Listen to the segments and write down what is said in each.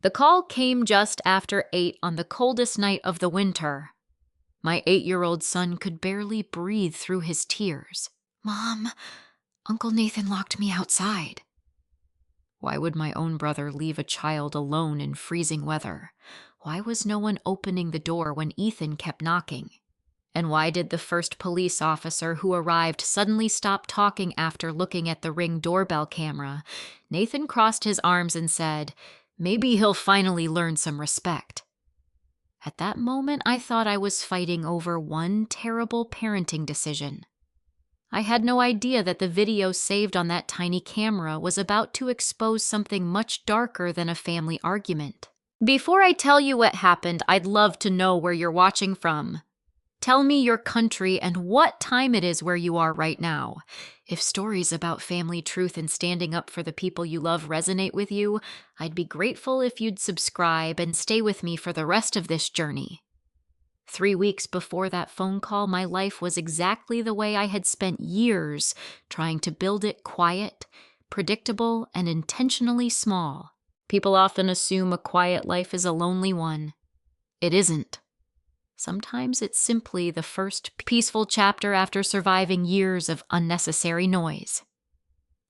The call came just after 8 on the coldest night of the winter. My 8-year-old son could barely breathe through his tears. "Mom, Uncle Nathan locked me outside." Why would my own brother leave a child alone in freezing weather? Why was no one opening the door when Ethan kept knocking? And why did the first police officer who arrived suddenly stop talking after looking at the Ring doorbell camera? Nathan crossed his arms and said, "Maybe he'll finally learn some respect." At that moment, I thought I was fighting over one terrible parenting decision. I had no idea that the video saved on that tiny camera was about to expose something much darker than a family argument. Before I tell you what happened, I'd love to know where you're watching from. Tell me your country and what time it is where you are right now. If stories about family truth and standing up for the people you love resonate with you, I'd be grateful if you'd subscribe and stay with me for the rest of this journey. 3 weeks before that phone call, my life was exactly the way I had spent years trying to build it: quiet, predictable, and intentionally small. People often assume a quiet life is a lonely one. It isn't. Sometimes it's simply the first peaceful chapter after surviving years of unnecessary noise.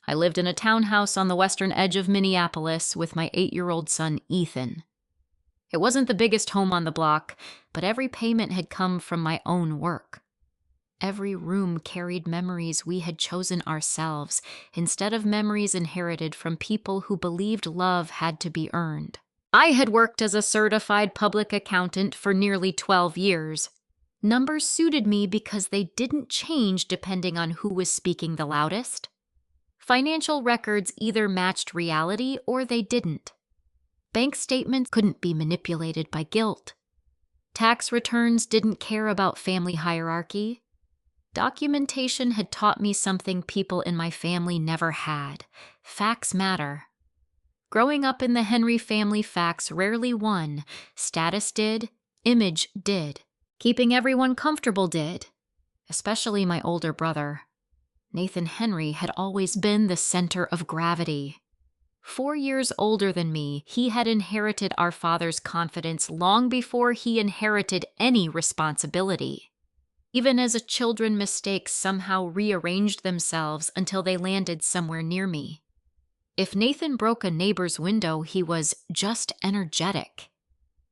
I lived in a townhouse on the western edge of Minneapolis with my 8-year-old son, Ethan. It wasn't the biggest home on the block, but every payment had come from my own work. Every room carried memories we had chosen ourselves, instead of memories inherited from people who believed love had to be earned. I had worked as a certified public accountant for nearly 12 years. Numbers suited me because they didn't change depending on who was speaking the loudest. Financial records either matched reality or they didn't. Bank statements couldn't be manipulated by guilt. Tax returns didn't care about family hierarchy. Documentation had taught me something people in my family never had. Facts matter. Growing up in the Henry family, facts rarely won. Status did, image did. Keeping everyone comfortable did. Especially my older brother. Nathan Henry had always been the center of gravity. 4 years older than me, he had inherited our father's confidence long before he inherited any responsibility. Even as a children, mistakes somehow rearranged themselves until they landed somewhere near me. If Nathan broke a neighbor's window, he was just energetic.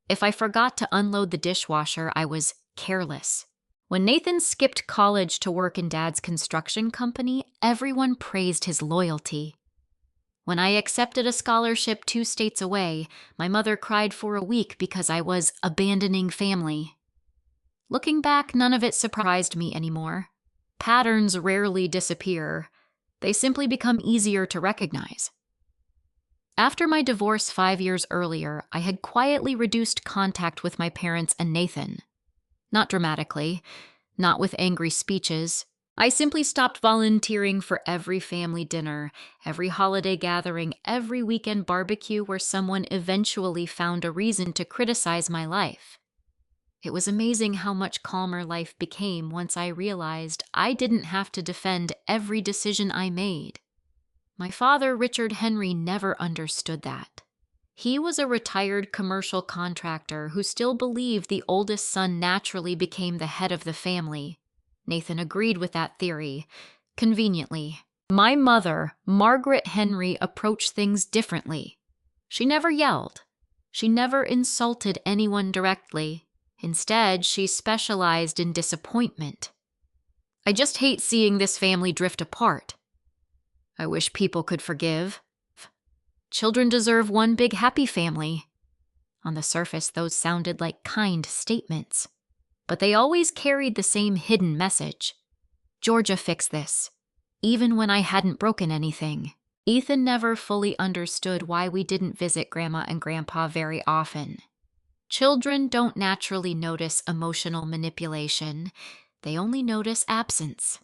If I forgot to unload the dishwasher, I was careless. When Nathan skipped college to work in Dad's construction company, everyone praised his loyalty. When I accepted a scholarship 2 states away, my mother cried for a week because I was abandoning family. Looking back, none of it surprised me anymore. Patterns rarely disappear. They simply become easier to recognize. After my divorce 5 years earlier, I had quietly reduced contact with my parents and Nathan. Not dramatically, not with angry speeches. I simply stopped volunteering for every family dinner, every holiday gathering, every weekend barbecue where someone eventually found a reason to criticize my life. It was amazing how much calmer life became once I realized I didn't have to defend every decision I made. My father, Richard Henry, never understood that. He was a retired commercial contractor who still believed the oldest son naturally became the head of the family. Nathan agreed with that theory, conveniently. My mother, Margaret Henry, approached things differently. She never yelled. She never insulted anyone directly. Instead, she specialized in disappointment. "I just hate seeing this family drift apart. I wish people could forgive. Children deserve one big happy family." On the surface, those sounded like kind statements. But they always carried the same hidden message. Georgia fixed this, even when I hadn't broken anything. Ethan never fully understood why we didn't visit Grandma and Grandpa very often. Children don't naturally notice emotional manipulation. They only notice absence.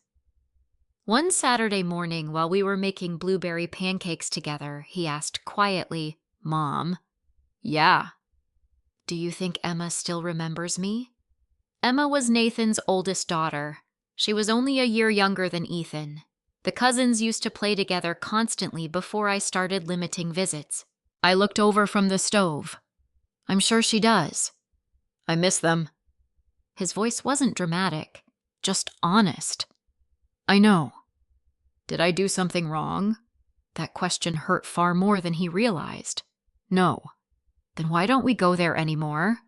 One Saturday morning, while we were making blueberry pancakes together, he asked quietly, "Mom?" "Yeah." "Do you think Emma still remembers me?" Emma was Nathan's oldest daughter. She was only a year younger than Ethan. The cousins used to play together constantly before I started limiting visits. I looked over from the stove. I'm sure she does. I miss them. His voice wasn't dramatic, just honest. I know. Did I do something wrong? That question hurt far more than he realized. No. Then why don't we go there anymore?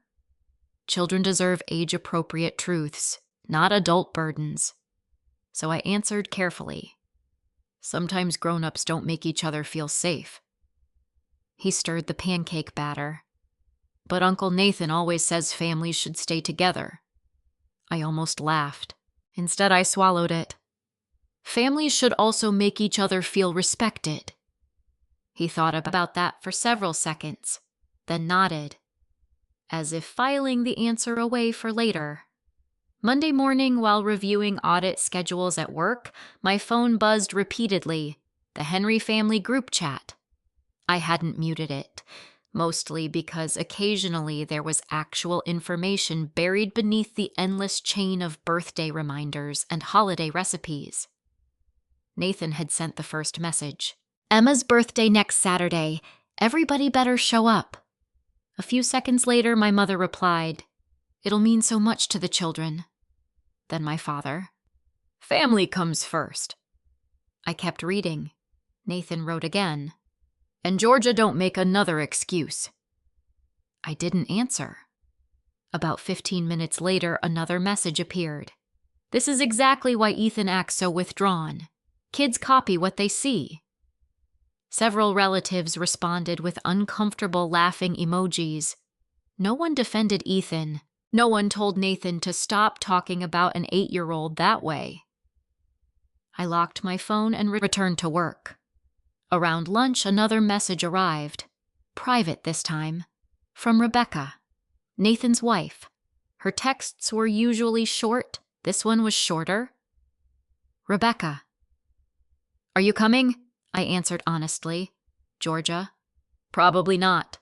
Children deserve age-appropriate truths, not adult burdens. So I answered carefully. Sometimes grown-ups don't make each other feel safe. He stirred the pancake batter. But Uncle Nathan always says families should stay together. I almost laughed. Instead, I swallowed it. Families should also make each other feel respected. He thought about that for several seconds, then nodded, as if filing the answer away for later. Monday morning, while reviewing audit schedules at work, my phone buzzed repeatedly, the Henry family group chat. I hadn't muted it, mostly because occasionally there was actual information buried beneath the endless chain of birthday reminders and holiday recipes. Nathan had sent the first message. Emma's birthday next Saturday. Everybody better show up. A few seconds later, my mother replied, It'll mean so much to the children. Then my father. Family comes first. I kept reading. Nathan wrote again. And Georgia don't make another excuse. I didn't answer. About 15 minutes later, another message appeared. This is exactly why Ethan acts so withdrawn. Kids copy what they see. Several relatives responded with uncomfortable laughing emojis. No one defended Ethan. No one told Nathan to stop talking about an 8-year-old that way. I locked my phone and returned to work. Around lunch, another message arrived. Private this time. From Rebecca, Nathan's wife. Her texts were usually short. This one was shorter. Rebecca. Are you coming? I answered honestly. Georgia. Probably not.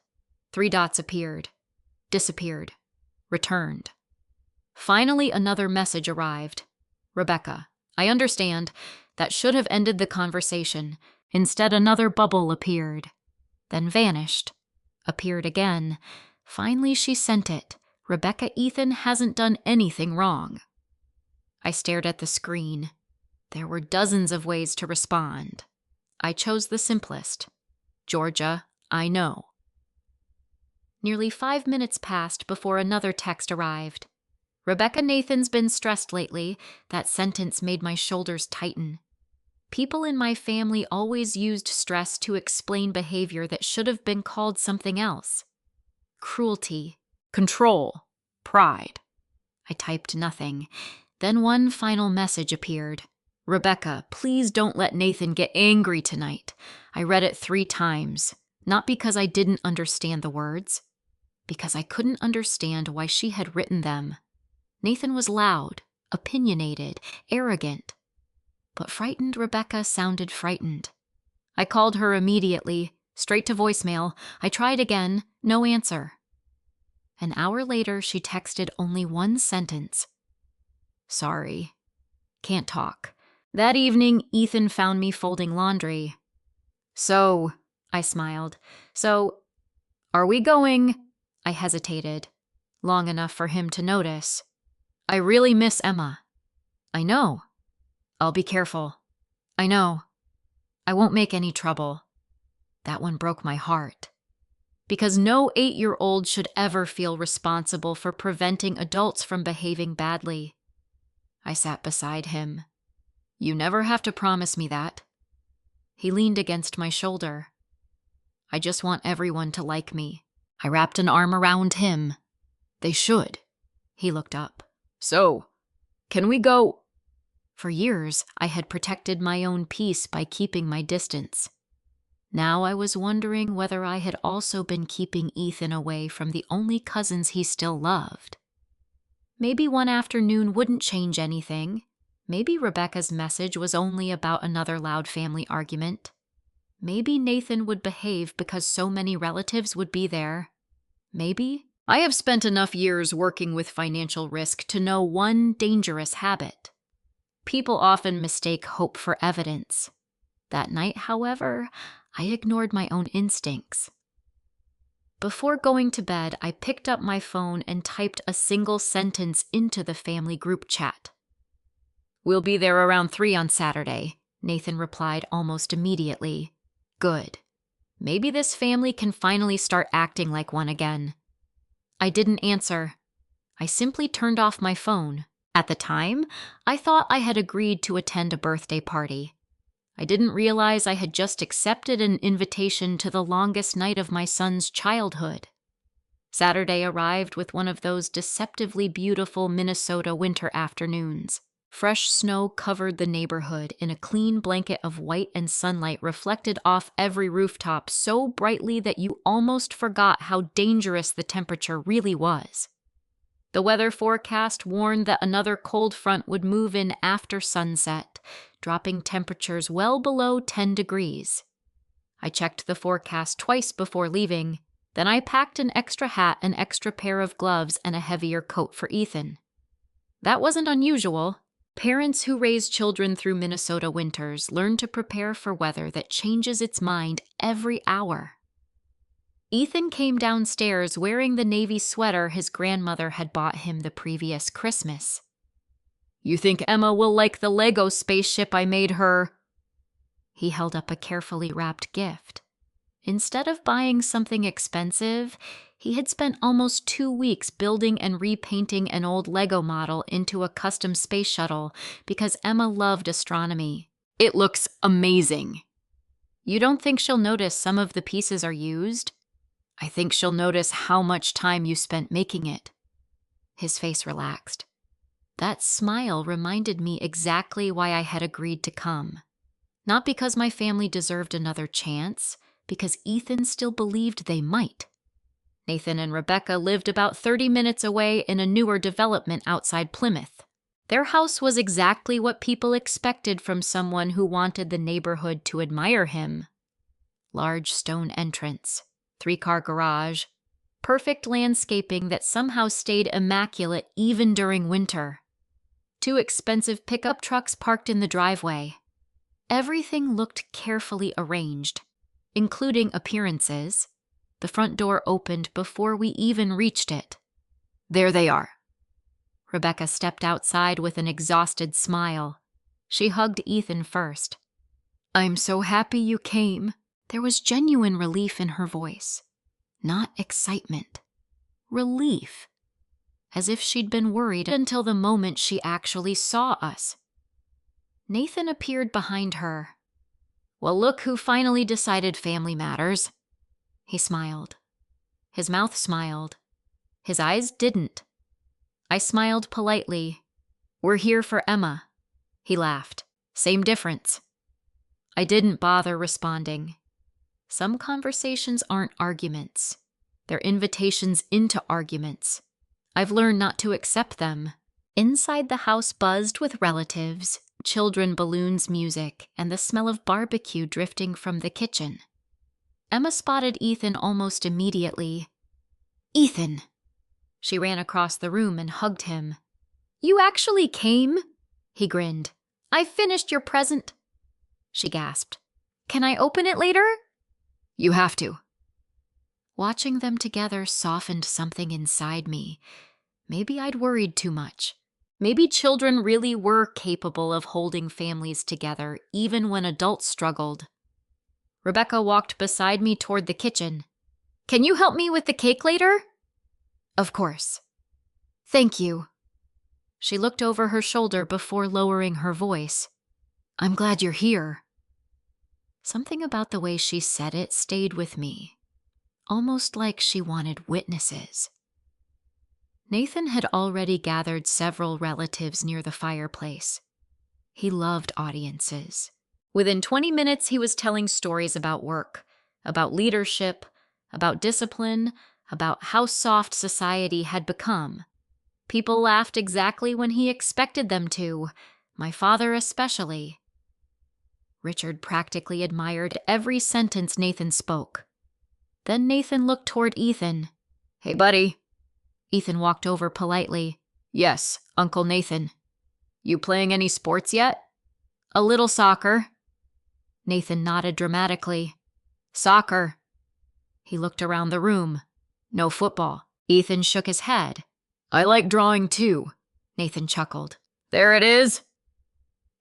3 dots appeared. Disappeared. Returned. Finally, another message arrived. Rebecca. I understand. That should have ended the conversation. Instead, another bubble appeared. Then vanished. Appeared again. Finally, she sent it. Rebecca, Ethan hasn't done anything wrong. I stared at the screen. There were dozens of ways to respond. I chose the simplest. Georgia, I know. Nearly 5 minutes passed before another text arrived. Rebecca, Nathan's been stressed lately. That sentence made my shoulders tighten. People in my family always used stress to explain behavior that should have been called something else. Cruelty, control, pride. I typed nothing. Then one final message appeared. Rebecca, please don't let Nathan get angry tonight. I read it 3 times, not because I didn't understand the words, because I couldn't understand why she had written them. Nathan was loud, opinionated, arrogant. But frightened Rebecca sounded frightened. I called her immediately, straight to voicemail. I tried again, no answer. An hour later, she texted only one sentence. Sorry. Can't talk. That evening, Ethan found me folding laundry. So, I smiled. So, are we going? I hesitated, long enough for him to notice. I really miss Emma. I know. I'll be careful. I know. I won't make any trouble. That one broke my heart. Because no 8-year-old should ever feel responsible for preventing adults from behaving badly. I sat beside him. You never have to promise me that. He leaned against my shoulder. I just want everyone to like me. I wrapped an arm around him. They should. He looked up. So, can we go? For years, I had protected my own peace by keeping my distance. Now I was wondering whether I had also been keeping Ethan away from the only cousins he still loved. Maybe one afternoon wouldn't change anything. Maybe Rebecca's message was only about another loud family argument. Maybe Nathan would behave because so many relatives would be there. Maybe. I have spent enough years working with financial risk to know one dangerous habit. People often mistake hope for evidence. That night, however, I ignored my own instincts. Before going to bed, I picked up my phone and typed a single sentence into the family group chat. "We'll be there around 3 on Saturday," Nathan replied almost immediately. "Good. Maybe this family can finally start acting like one again." I didn't answer. I simply turned off my phone. At the time, I thought I had agreed to attend a birthday party. I didn't realize I had just accepted an invitation to the longest night of my son's childhood. Saturday arrived with one of those deceptively beautiful Minnesota winter afternoons. Fresh snow covered the neighborhood in a clean blanket of white, and sunlight reflected off every rooftop so brightly that you almost forgot how dangerous the temperature really was. The weather forecast warned that another cold front would move in after sunset, dropping temperatures well below 10 degrees. I checked the forecast twice before leaving. Then I packed an extra hat, an extra pair of gloves, and a heavier coat for Ethan. That wasn't unusual. Parents who raise children through Minnesota winters learn to prepare for weather that changes its mind every hour. Ethan came downstairs wearing the navy sweater his grandmother had bought him the previous Christmas. "You think Emma will like the Lego spaceship I made her?" He held up a carefully wrapped gift. Instead of buying something expensive, he had spent almost 2 weeks building and repainting an old Lego model into a custom space shuttle because Emma loved astronomy. "It looks amazing." "You don't think she'll notice some of the pieces are used?" "I think she'll notice how much time you spent making it." His face relaxed. That smile reminded me exactly why I had agreed to come. Not because my family deserved another chance, because Ethan still believed they might. Nathan and Rebecca lived about 30 minutes away in a newer development outside Plymouth. Their house was exactly what people expected from someone who wanted the neighborhood to admire him. Large stone entrance, 3-car garage, perfect landscaping that somehow stayed immaculate even during winter. 2 expensive pickup trucks parked in the driveway. Everything looked carefully arranged, including appearances. The front door opened before we even reached it. "There they are." Rebecca stepped outside with an exhausted smile. She hugged Ethan first. "I'm so happy you came." There was genuine relief in her voice. Not excitement. Relief. As if she'd been worried until the moment she actually saw us. Nathan appeared behind her. "Well, look who finally decided family matters." He smiled. His mouth smiled. His eyes didn't. I smiled politely. "We're here for Emma." He laughed. "Same difference." I didn't bother responding. Some conversations aren't arguments. They're invitations into arguments. I've learned not to accept them. Inside the house buzzed with relatives, children, balloons, music, and the smell of barbecue drifting from the kitchen. Emma spotted Ethan almost immediately. "Ethan!" She ran across the room and hugged him. "You actually came?" He grinned. "I finished your present." She gasped. "Can I open it later?" "You have to." Watching them together softened something inside me. Maybe I'd worried too much. Maybe children really were capable of holding families together, even when adults struggled. Rebecca walked beside me toward the kitchen. "Can you help me with the cake later?" "Of course." "Thank you." She looked over her shoulder before lowering her voice. "I'm glad you're here." Something about the way she said it stayed with me, almost like she wanted witnesses. Nathan had already gathered several relatives near the fireplace. He loved audiences. Within 20 minutes, he was telling stories about work, about leadership, about discipline, about how soft society had become. People laughed exactly when he expected them to, my father especially. Richard practically admired every sentence Nathan spoke. Then Nathan looked toward Ethan. "Hey, buddy." Ethan walked over politely. "Yes, Uncle Nathan. You playing any sports yet?" "A little soccer." Nathan nodded dramatically. "Soccer." He looked around the room. No football. Ethan shook his head. I like drawing too, Nathan chuckled. There it is.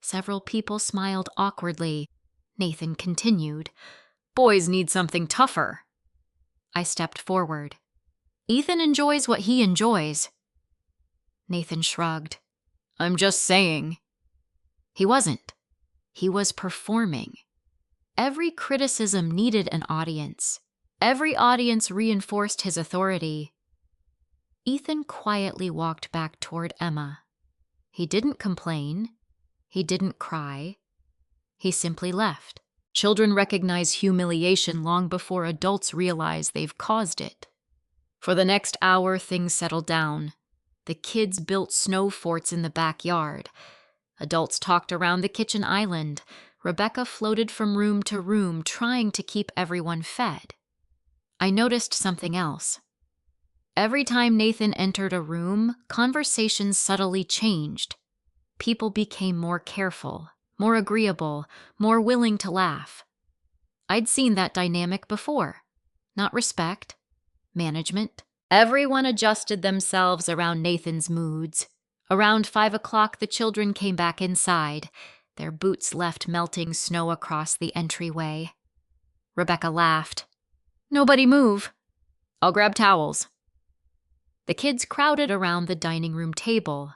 Several people smiled awkwardly. Nathan continued. Boys need something tougher. I stepped forward. Ethan enjoys what he enjoys. Nathan shrugged. I'm just saying. He wasn't. He was performing. Every criticism needed an audience. Every audience reinforced his authority. Ethan quietly walked back toward Emma. He didn't complain. He didn't cry. He simply left. Children recognize humiliation long before adults realize they've caused it. For the next hour, things settled down. The kids built snow forts in the backyard. Adults talked around the kitchen island. Rebecca floated from room to room, trying to keep everyone fed. I noticed something else. Every time Nathan entered a room, conversations subtly changed. People became more careful, more agreeable, more willing to laugh. I'd seen that dynamic before. Not respect, management. Everyone adjusted themselves around Nathan's moods. Around 5 o'clock, the children came back inside. Their boots left melting snow across the entryway. Rebecca laughed. Nobody move. I'll grab towels. The kids crowded around the dining room table.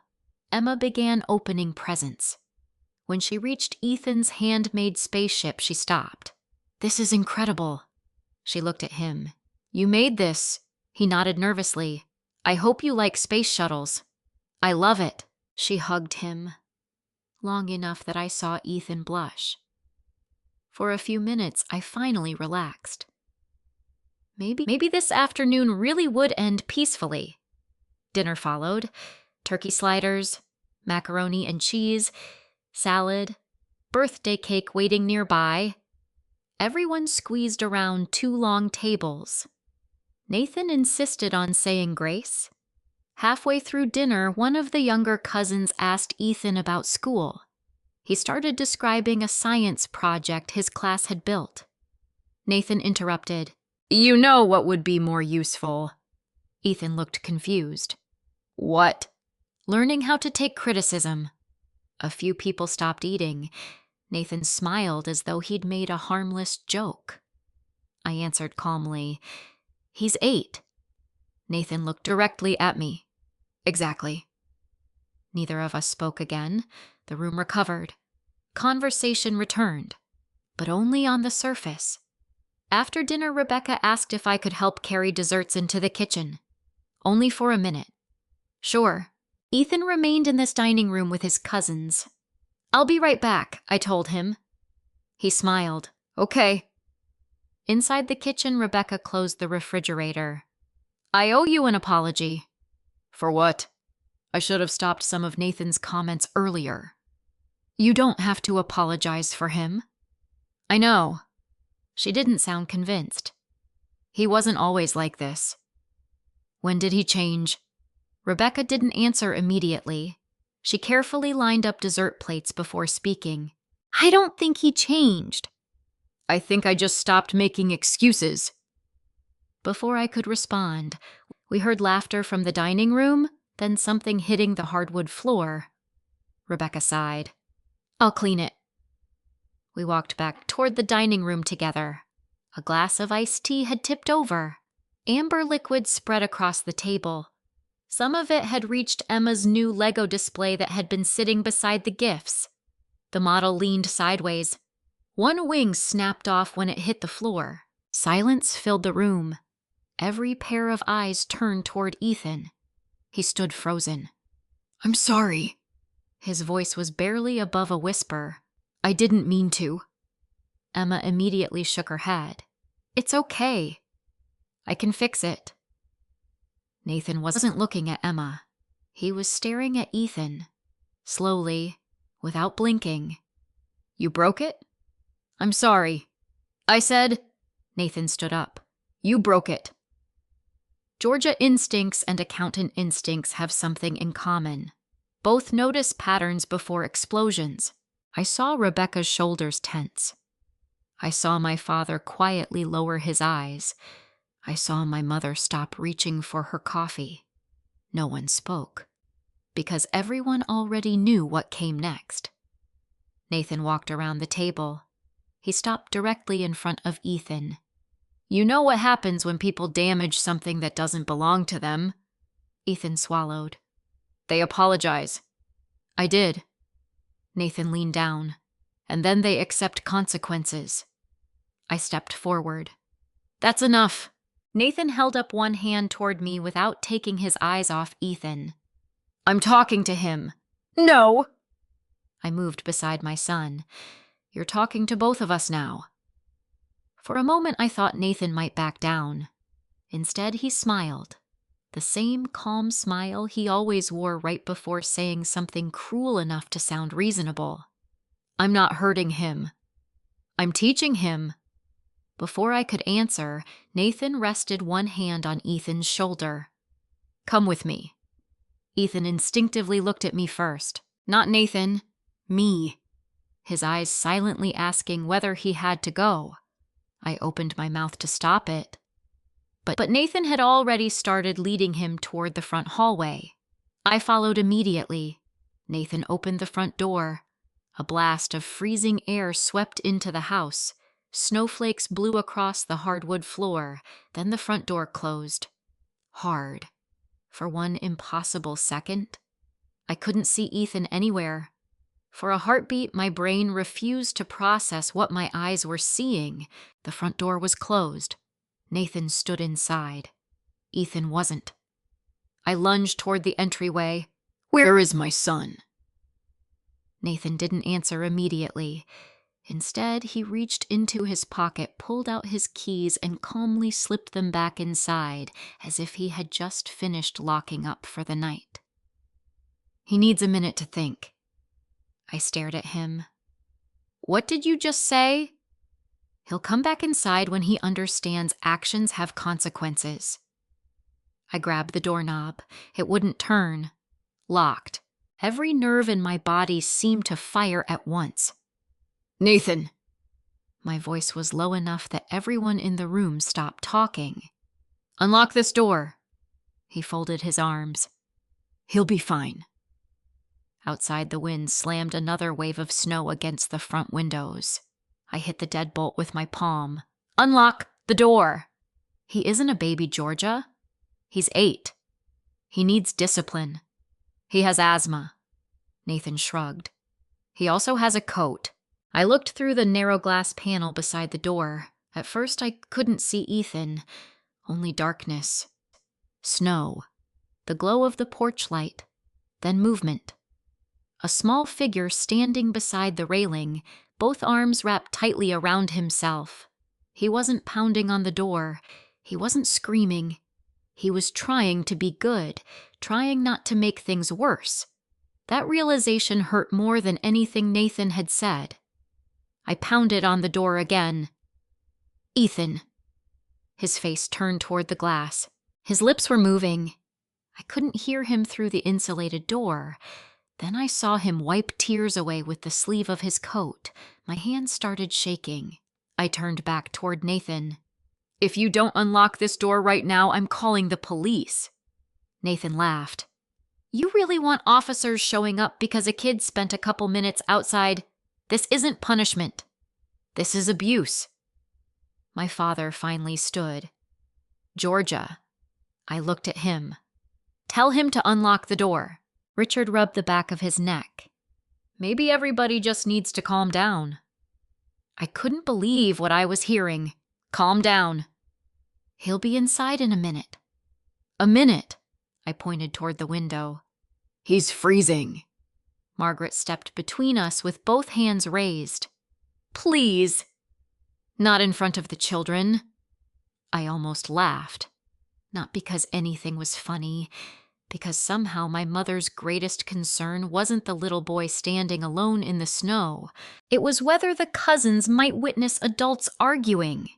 Emma began opening presents. When she reached Ethan's handmade spaceship, she stopped. This is incredible. She looked at him. You made this. He nodded nervously. I hope you like space shuttles. I love it. She hugged him. Long enough that I saw Ethan blush. For a few minutes, I finally relaxed. Maybe this afternoon really would end peacefully. Dinner followed. Turkey sliders, macaroni and cheese, salad, birthday cake waiting nearby. Everyone squeezed around 2 long tables. Nathan insisted on saying grace. Halfway through dinner, one of the younger cousins asked Ethan about school. He started describing a science project his class had built. Nathan interrupted. You know what would be more useful. Ethan looked confused. What? Learning how to take criticism. A few people stopped eating. Nathan smiled as though he'd made a harmless joke. I answered calmly. He's 8. Nathan looked directly at me. Exactly. Neither of us spoke again. The room recovered. Conversation returned, but only on the surface. After dinner, Rebecca asked if I could help carry desserts into the kitchen. Only for a minute. Sure. Ethan remained in this dining room with his cousins. I'll be right back, I told him. He smiled. Okay. Inside the kitchen, Rebecca closed the refrigerator. I owe you an apology. For what? I should have stopped some of Nathan's comments earlier. You don't have to apologize for him. I know. She didn't sound convinced. He wasn't always like this. When did he change? Rebecca didn't answer immediately. She carefully lined up dessert plates before speaking. I don't think he changed. I think I just stopped making excuses. Before I could respond, we heard laughter from the dining room, then something hitting the hardwood floor. Rebecca sighed. I'll clean it. We walked back toward the dining room together. A glass of iced tea had tipped over. Amber liquid spread across the table. Some of it had reached Emma's new Lego display that had been sitting beside the gifts. The model leaned sideways. One wing snapped off when it hit the floor. Silence filled the room. Every pair of eyes turned toward Ethan. He stood frozen. I'm sorry. His voice was barely above a whisper. I didn't mean to. Emma immediately shook her head. It's okay. I can fix it. Nathan wasn't looking at Emma. He was staring at Ethan. Slowly, without blinking. You broke it? I'm sorry. I said... Nathan stood up. You broke it. Georgia instincts and accountant instincts have something in common. Both notice patterns before explosions. I saw Rebecca's shoulders tense. I saw my father quietly lower his eyes. I saw my mother stop reaching for her coffee. No one spoke, because everyone already knew what came next. Nathan walked around the table. He stopped directly in front of Ethan. "You know what happens when people damage something that doesn't belong to them." Ethan swallowed. "They apologize." "I did." Nathan leaned down. "And then they accept consequences." I stepped forward. "That's enough." Nathan held up one hand toward me without taking his eyes off Ethan. "I'm talking to him." "No!" I moved beside my son. "You're talking to both of us now." For a moment I thought Nathan might back down. Instead, he smiled. The same calm smile he always wore right before saying something cruel enough to sound reasonable. "I'm not hurting him. I'm teaching him." Before I could answer, Nathan rested one hand on Ethan's shoulder. "Come with me." Ethan instinctively looked at me first. Not Nathan, me. His eyes silently asking whether he had to go. I opened my mouth to stop it. But Nathan had already started leading him toward the front hallway. I followed immediately. Nathan opened the front door. A blast of freezing air swept into the house. Snowflakes blew across the hardwood floor, then the front door closed. Hard. For one impossible second. I couldn't see Ethan anywhere. For a heartbeat, my brain refused to process what my eyes were seeing. The front door was closed. Nathan stood inside. Ethan wasn't. I lunged toward the entryway. "Where is my son?" Nathan didn't answer immediately. Instead, he reached into his pocket, pulled out his keys, and calmly slipped them back inside, as if he had just finished locking up for the night. "He needs a minute to think." I stared at him. "What did you just say?" "He'll come back inside when he understands actions have consequences." I grabbed the doorknob. It wouldn't turn. Locked. Every nerve in my body seemed to fire at once. "Nathan!" My voice was low enough that everyone in the room stopped talking. "Unlock this door." He folded his arms. "He'll be fine." Outside, the wind slammed another wave of snow against the front windows. I hit the deadbolt with my palm. "Unlock the door." "He isn't a baby, Georgia. He's 8. He needs discipline. He has asthma." Nathan shrugged. "He also has a coat." I looked through the narrow glass panel beside the door. At first, I couldn't see Ethan. Only darkness. Snow. The glow of the porch light. Then movement. A small figure standing beside the railing, both arms wrapped tightly around himself. He wasn't pounding on the door. He wasn't screaming. He was trying to be good, trying not to make things worse. That realization hurt more than anything Nathan had said. I pounded on the door again. "Ethan." His face turned toward the glass. His lips were moving. I couldn't hear him through the insulated door. Then I saw him wipe tears away with the sleeve of his coat. My hands started shaking. I turned back toward Nathan. "If you don't unlock this door right now, I'm calling the police." Nathan laughed. "You really want officers showing up because a kid spent a couple minutes outside? This isn't punishment. This is abuse." My father finally stood. "Georgia." I looked at him. "Tell him to unlock the door." Richard rubbed the back of his neck. "Maybe everybody just needs to calm down." I couldn't believe what I was hearing. "Calm down." "He'll be inside in a minute." "A minute." I pointed toward the window. "He's freezing." Margaret stepped between us with both hands raised. "Please." "Not in front of the children." I almost laughed. Not because anything was funny, because somehow my mother's greatest concern wasn't the little boy standing alone in the snow. It was whether the cousins might witness adults arguing.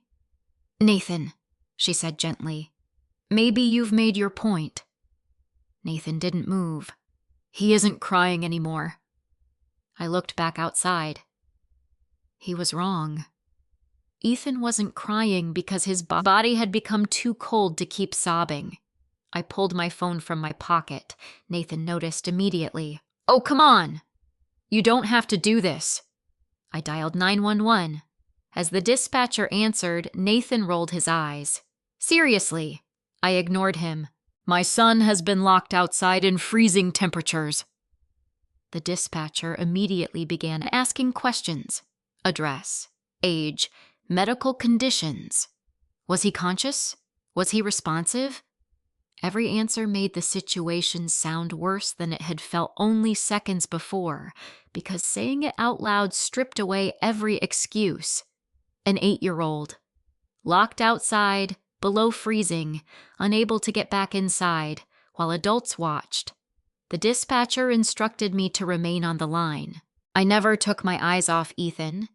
"Nathan," she said gently, "maybe you've made your point." Nathan didn't move. "He isn't crying anymore." I looked back outside. He was wrong. Ethan wasn't crying because his body had become too cold to keep sobbing. I pulled my phone from my pocket. Nathan noticed immediately. "Oh, come on! You don't have to do this." I dialed 911. As the dispatcher answered, Nathan rolled his eyes. "Seriously?" I ignored him. "My son has been locked outside in freezing temperatures." The dispatcher immediately began asking questions. Address, age, medical conditions. Was he conscious? Was he responsive? Every answer made the situation sound worse than it had felt only seconds before, because saying it out loud stripped away every excuse. An 8-year-old, locked outside, below freezing, unable to get back inside, while adults watched. The dispatcher instructed me to remain on the line. I never took my eyes off Ethan.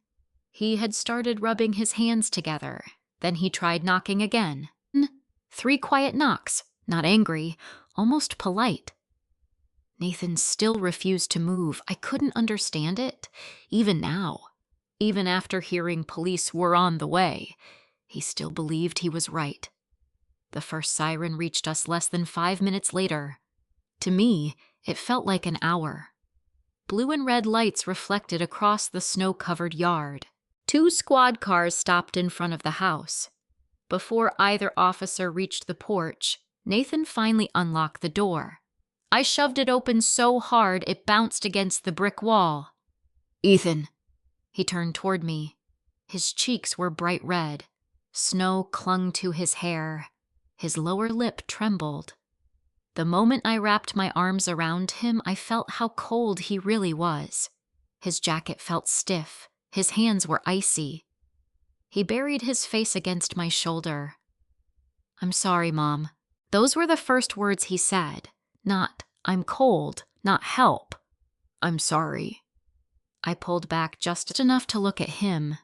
He had started rubbing his hands together. Then he tried knocking again. 3 quiet knocks, not angry, almost polite. Nathan still refused to move. I couldn't understand it, even now. Even after hearing police were on the way, he still believed he was right. The first siren reached us less than 5 minutes later. To me, it felt like an hour. Blue and red lights reflected across the snow-covered yard. 2 squad cars stopped in front of the house. Before either officer reached the porch, Nathan finally unlocked the door. I shoved it open so hard it bounced against the brick wall. "Ethan." He turned toward me. His cheeks were bright red. Snow clung to his hair. His lower lip trembled. The moment I wrapped my arms around him, I felt how cold he really was. His jacket felt stiff. His hands were icy. He buried his face against my shoulder. "I'm sorry, Mom." Those were the first words he said. Not, "I'm cold," not "help." "I'm sorry." I pulled back just enough to look at him.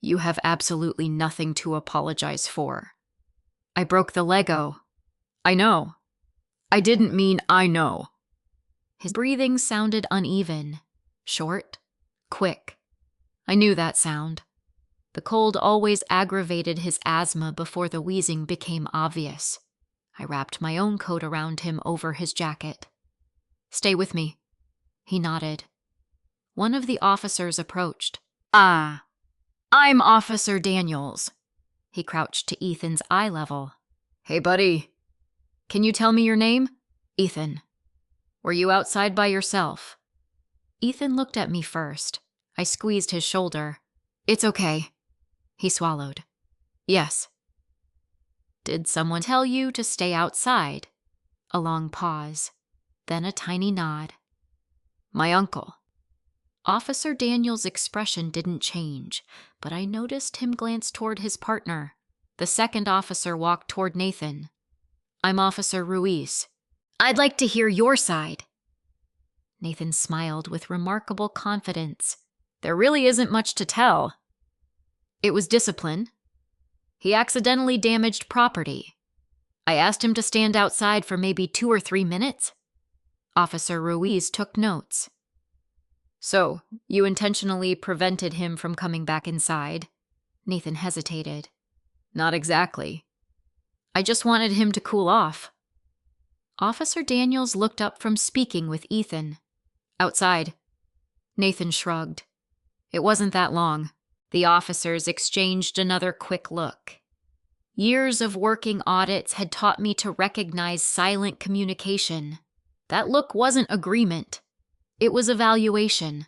"You have absolutely nothing to apologize for." "I broke the Lego." "I know." "I didn't mean I know." His breathing sounded uneven, short, quick. I knew that sound. The cold always aggravated his asthma before the wheezing became obvious. I wrapped my own coat around him over his jacket. "Stay with me." He nodded. One of the officers approached. "Ah, I'm Officer Daniels." He crouched to Ethan's eye level. "Hey, buddy. Can you tell me your name?" "Ethan." "Were you outside by yourself?" Ethan looked at me first. I squeezed his shoulder. "It's okay." He swallowed. "Yes." "Did someone tell you to stay outside?" A long pause, then a tiny nod. "My uncle." Officer Daniels' expression didn't change, but I noticed him glance toward his partner. The second officer walked toward Nathan. "I'm Officer Ruiz." "I'd like to hear your side." Nathan smiled with remarkable confidence. "There really isn't much to tell. It was discipline. He accidentally damaged property. I asked him to stand outside for maybe 2 or 3 minutes." Officer Ruiz took notes. "So, you intentionally prevented him from coming back inside?" Nathan hesitated. "Not exactly. I just wanted him to cool off." Officer Daniels looked up from speaking with Ethan. "Outside." Nathan shrugged. It wasn't that long. The officers exchanged another quick look. Years of working audits had taught me to recognize silent communication. That look wasn't agreement. It was evaluation.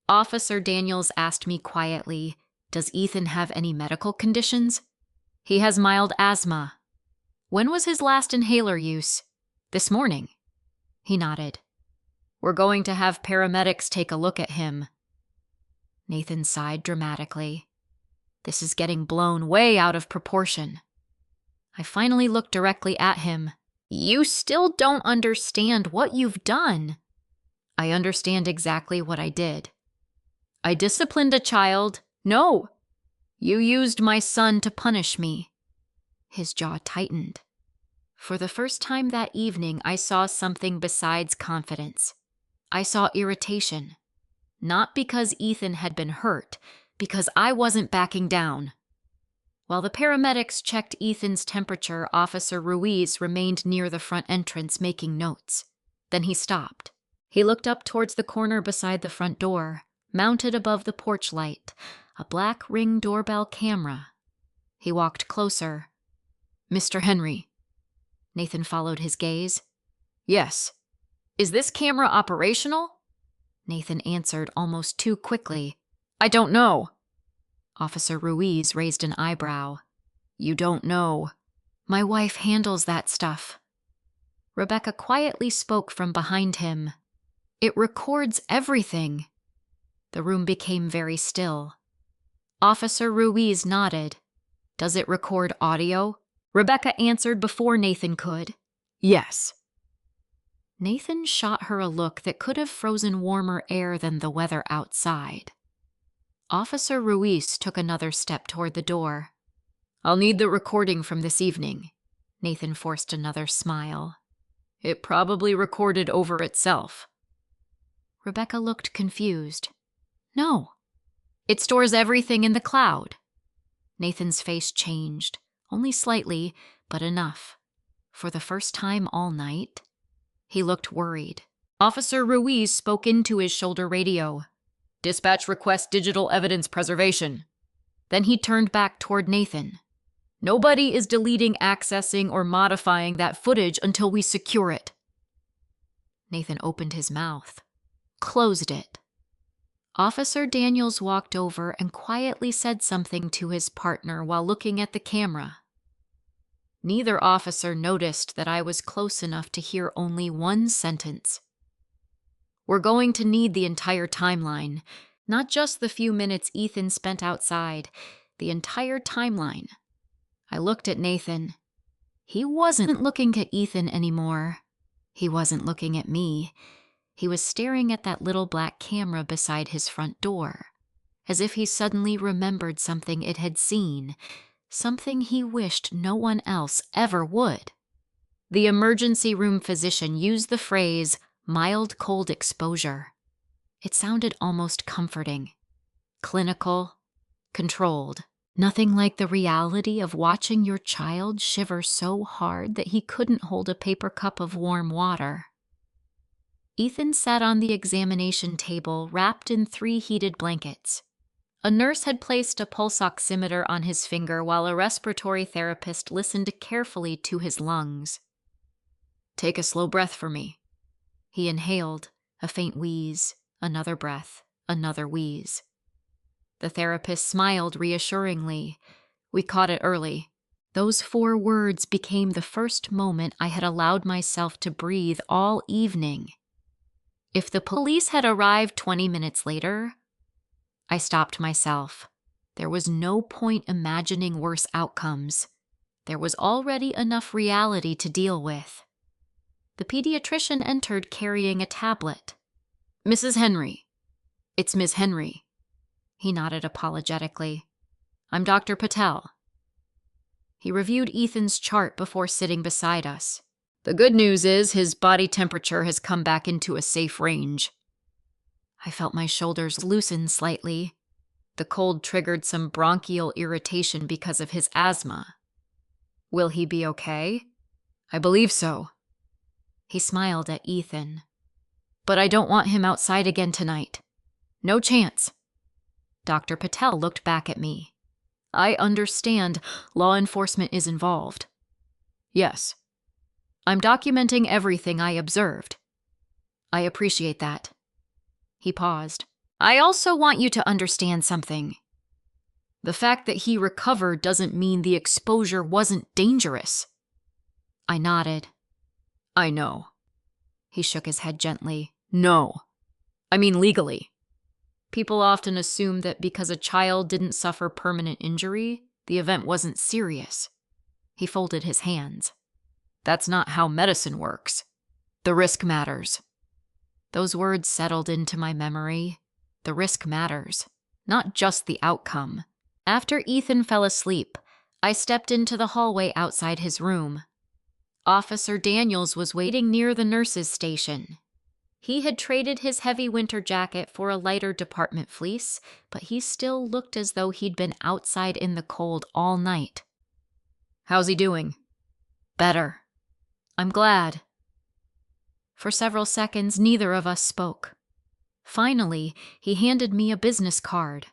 Officer Daniels asked me quietly, "Does Ethan have any medical conditions?" "He has mild asthma." "When was his last inhaler use?" "This morning." He nodded. "We're going to have paramedics take a look at him." Nathan sighed dramatically. This is getting blown way out of proportion. I finally looked directly at him. "You still don't understand what you've done." "I understand exactly what I did. I disciplined a child." "No! You used my son to punish me." His jaw tightened. For the first time that evening, I saw something besides confidence. I saw irritation. Not because Ethan had been hurt, because I wasn't backing down. While the paramedics checked Ethan's temperature, Officer Ruiz remained near the front entrance making notes. Then he stopped. He looked up towards the corner beside the front door, mounted above the porch light, a black Ring doorbell camera. He walked closer. "Mr. Henry." Nathan followed his gaze. "Yes. Is this camera operational?" Nathan answered almost too quickly. "I don't know." Officer Ruiz raised an eyebrow. "You don't know." "My wife handles that stuff." Rebecca quietly spoke from behind him. "It records everything." The room became very still. Officer Ruiz nodded. "Does it record audio?" Rebecca answered before Nathan could. "Yes." Nathan shot her a look that could have frozen warmer air than the weather outside. Officer Ruiz took another step toward the door. "I'll need the recording from this evening." Nathan forced another smile. "It probably recorded over itself." Rebecca looked confused. "No. It stores everything in the cloud." Nathan's face changed, only slightly, but enough. For the first time all night, he looked worried. Officer Ruiz spoke into his shoulder radio. "Dispatch requests digital evidence preservation." Then he turned back toward Nathan. "Nobody is deleting, accessing, or modifying that footage until we secure it." Nathan opened his mouth, closed it. Officer Daniels walked over and quietly said something to his partner while looking at the camera. Neither officer noticed that I was close enough to hear only one sentence. "We're going to need the entire timeline, not just the few minutes Ethan spent outside, the entire timeline." I looked at Nathan. He wasn't looking at Ethan anymore. He wasn't looking at me. He was staring at that little black camera beside his front door, as if he suddenly remembered something it had seen, something he wished no one else ever would. The emergency room physician used the phrase, "mild cold exposure." It sounded almost comforting. Clinical, controlled. Nothing like the reality of watching your child shiver so hard that he couldn't hold a paper cup of warm water. Ethan sat on the examination table, wrapped in 3 heated blankets. A nurse had placed a pulse oximeter on his finger while a respiratory therapist listened carefully to his lungs. "Take a slow breath for me." He inhaled, a faint wheeze, another breath, another wheeze. The therapist smiled reassuringly. "We caught it early." Those 4 words became the first moment I had allowed myself to breathe all evening. If the police had arrived 20 minutes later, I stopped myself. There was no point imagining worse outcomes. There was already enough reality to deal with. The pediatrician entered carrying a tablet. "Mrs. Henry." "It's Miss Henry." He nodded apologetically. "I'm Dr. Patel." He reviewed Ethan's chart before sitting beside us. "The good news is his body temperature has come back into a safe range." I felt my shoulders loosen slightly. The cold triggered some bronchial irritation because of his asthma. "Will he be okay?" "I believe so." He smiled at Ethan. "But I don't want him outside again tonight. No chance." Dr. Patel looked back at me. "I understand law enforcement is involved." "Yes. I'm documenting everything I observed." "I appreciate that." He paused. "I also want you to understand something. The fact that he recovered doesn't mean the exposure wasn't dangerous." I nodded. "I know." He shook his head gently. "No. I mean legally. People often assume that because a child didn't suffer permanent injury, the event wasn't serious." He folded his hands. "That's not how medicine works. The risk matters." Those words settled into my memory. The risk matters, not just the outcome. After Ethan fell asleep, I stepped into the hallway outside his room. Officer Daniels was waiting near the nurse's station. He had traded his heavy winter jacket for a lighter department fleece, but he still looked as though he'd been outside in the cold all night. "How's he doing?" "Better." "I'm glad." For several seconds, neither of us spoke. Finally, he handed me a business card.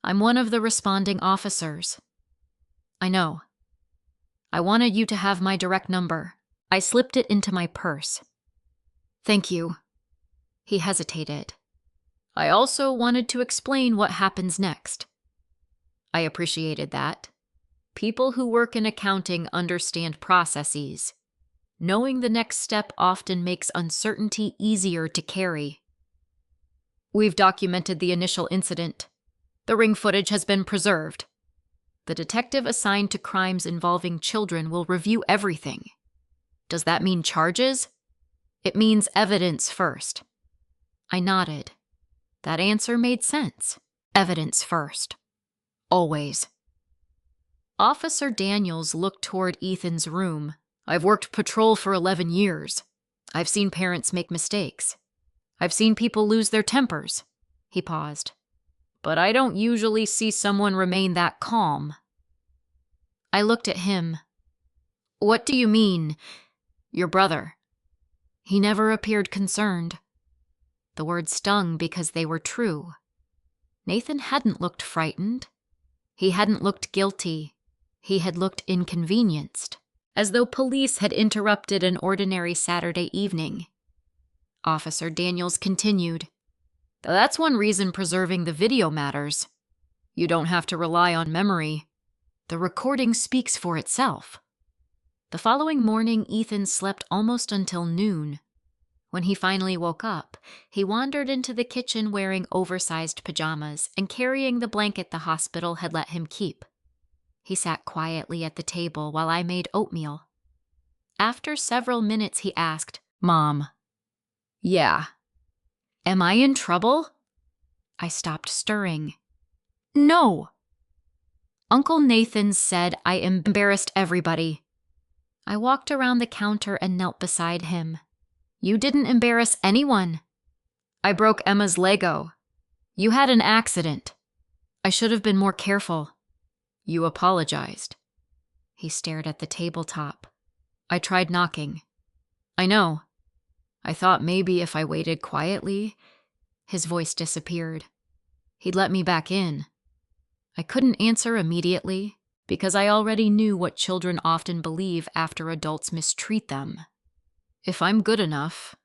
"I'm one of the responding officers." "I know. I wanted you to have my direct number." I slipped it into my purse. "Thank you." He hesitated. "I also wanted to explain what happens next." I appreciated that. People who work in accounting understand processes. Knowing the next step often makes uncertainty easier to carry. "We've documented the initial incident. The ring footage has been preserved. The detective assigned to crimes involving children will review everything." "Does that mean charges?" "It means evidence first." I nodded. That answer made sense. Evidence first. Always. Officer Daniels looked toward Ethan's room. "I've worked patrol for 11 years. I've seen parents make mistakes. I've seen people lose their tempers." He paused. "But I don't usually see someone remain that calm." I looked at him. "What do you mean, your brother?" He never appeared concerned. The words stung because they were true. Nathan hadn't looked frightened. He hadn't looked guilty. He had looked inconvenienced, as though police had interrupted an ordinary Saturday evening. Officer Daniels continued. "That's one reason preserving the video matters. You don't have to rely on memory. The recording speaks for itself." The following morning, Ethan slept almost until noon. When he finally woke up, he wandered into the kitchen wearing oversized pajamas and carrying the blanket the hospital had let him keep. He sat quietly at the table while I made oatmeal. After several minutes, he asked, "Mom." "Yeah." "Am I in trouble?" I stopped stirring. "No." "Uncle Nathan said I embarrassed everybody." I walked around the counter and knelt beside him. "You didn't embarrass anyone." "I broke Emma's Lego." "You had an accident." "I should have been more careful." "You apologized." He stared at the tabletop. "I tried knocking." "I know. I thought maybe if I waited quietly." His voice disappeared. "He'd let me back in." I couldn't answer immediately because I already knew what children often believe after adults mistreat them. If I'm good enough,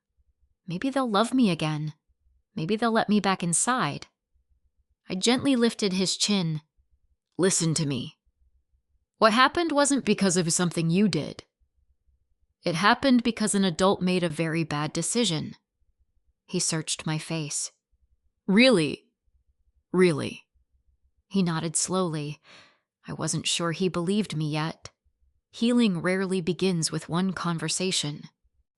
maybe they'll love me again. Maybe they'll let me back inside. I gently lifted his chin. "Listen to me. What happened wasn't because of something you did. It happened because an adult made a very bad decision." He searched my face. "Really? Really?" He nodded slowly. I wasn't sure he believed me yet. Healing rarely begins with one conversation.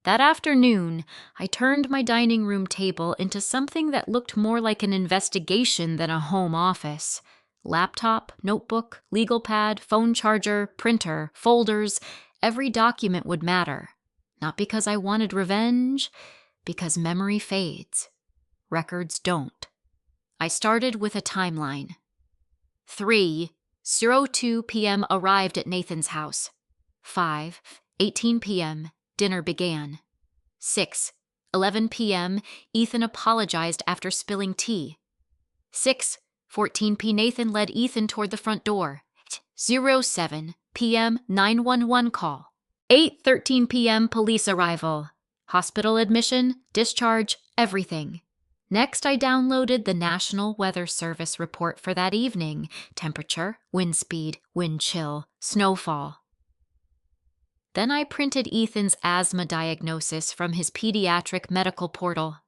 That afternoon, I turned my dining room table into something that looked more like an investigation than a home office. Laptop, notebook, legal pad, phone charger, printer, folders, every document would matter. Not because I wanted revenge, because memory fades. Records don't. I started with a timeline. 3:02 p.m. arrived at Nathan's house. 5:18 p.m. dinner began. 6:11 p.m. Ethan apologized after spilling tea. 6:14 p.m. Nathan led Ethan toward the front door. 07 p.m. 911 call. 8:13 p.m. police arrival. Hospital admission, discharge, everything. Next, I downloaded the National Weather Service report for that evening. Temperature, wind speed, wind chill, snowfall. Then I printed Ethan's asthma diagnosis from his pediatric medical portal.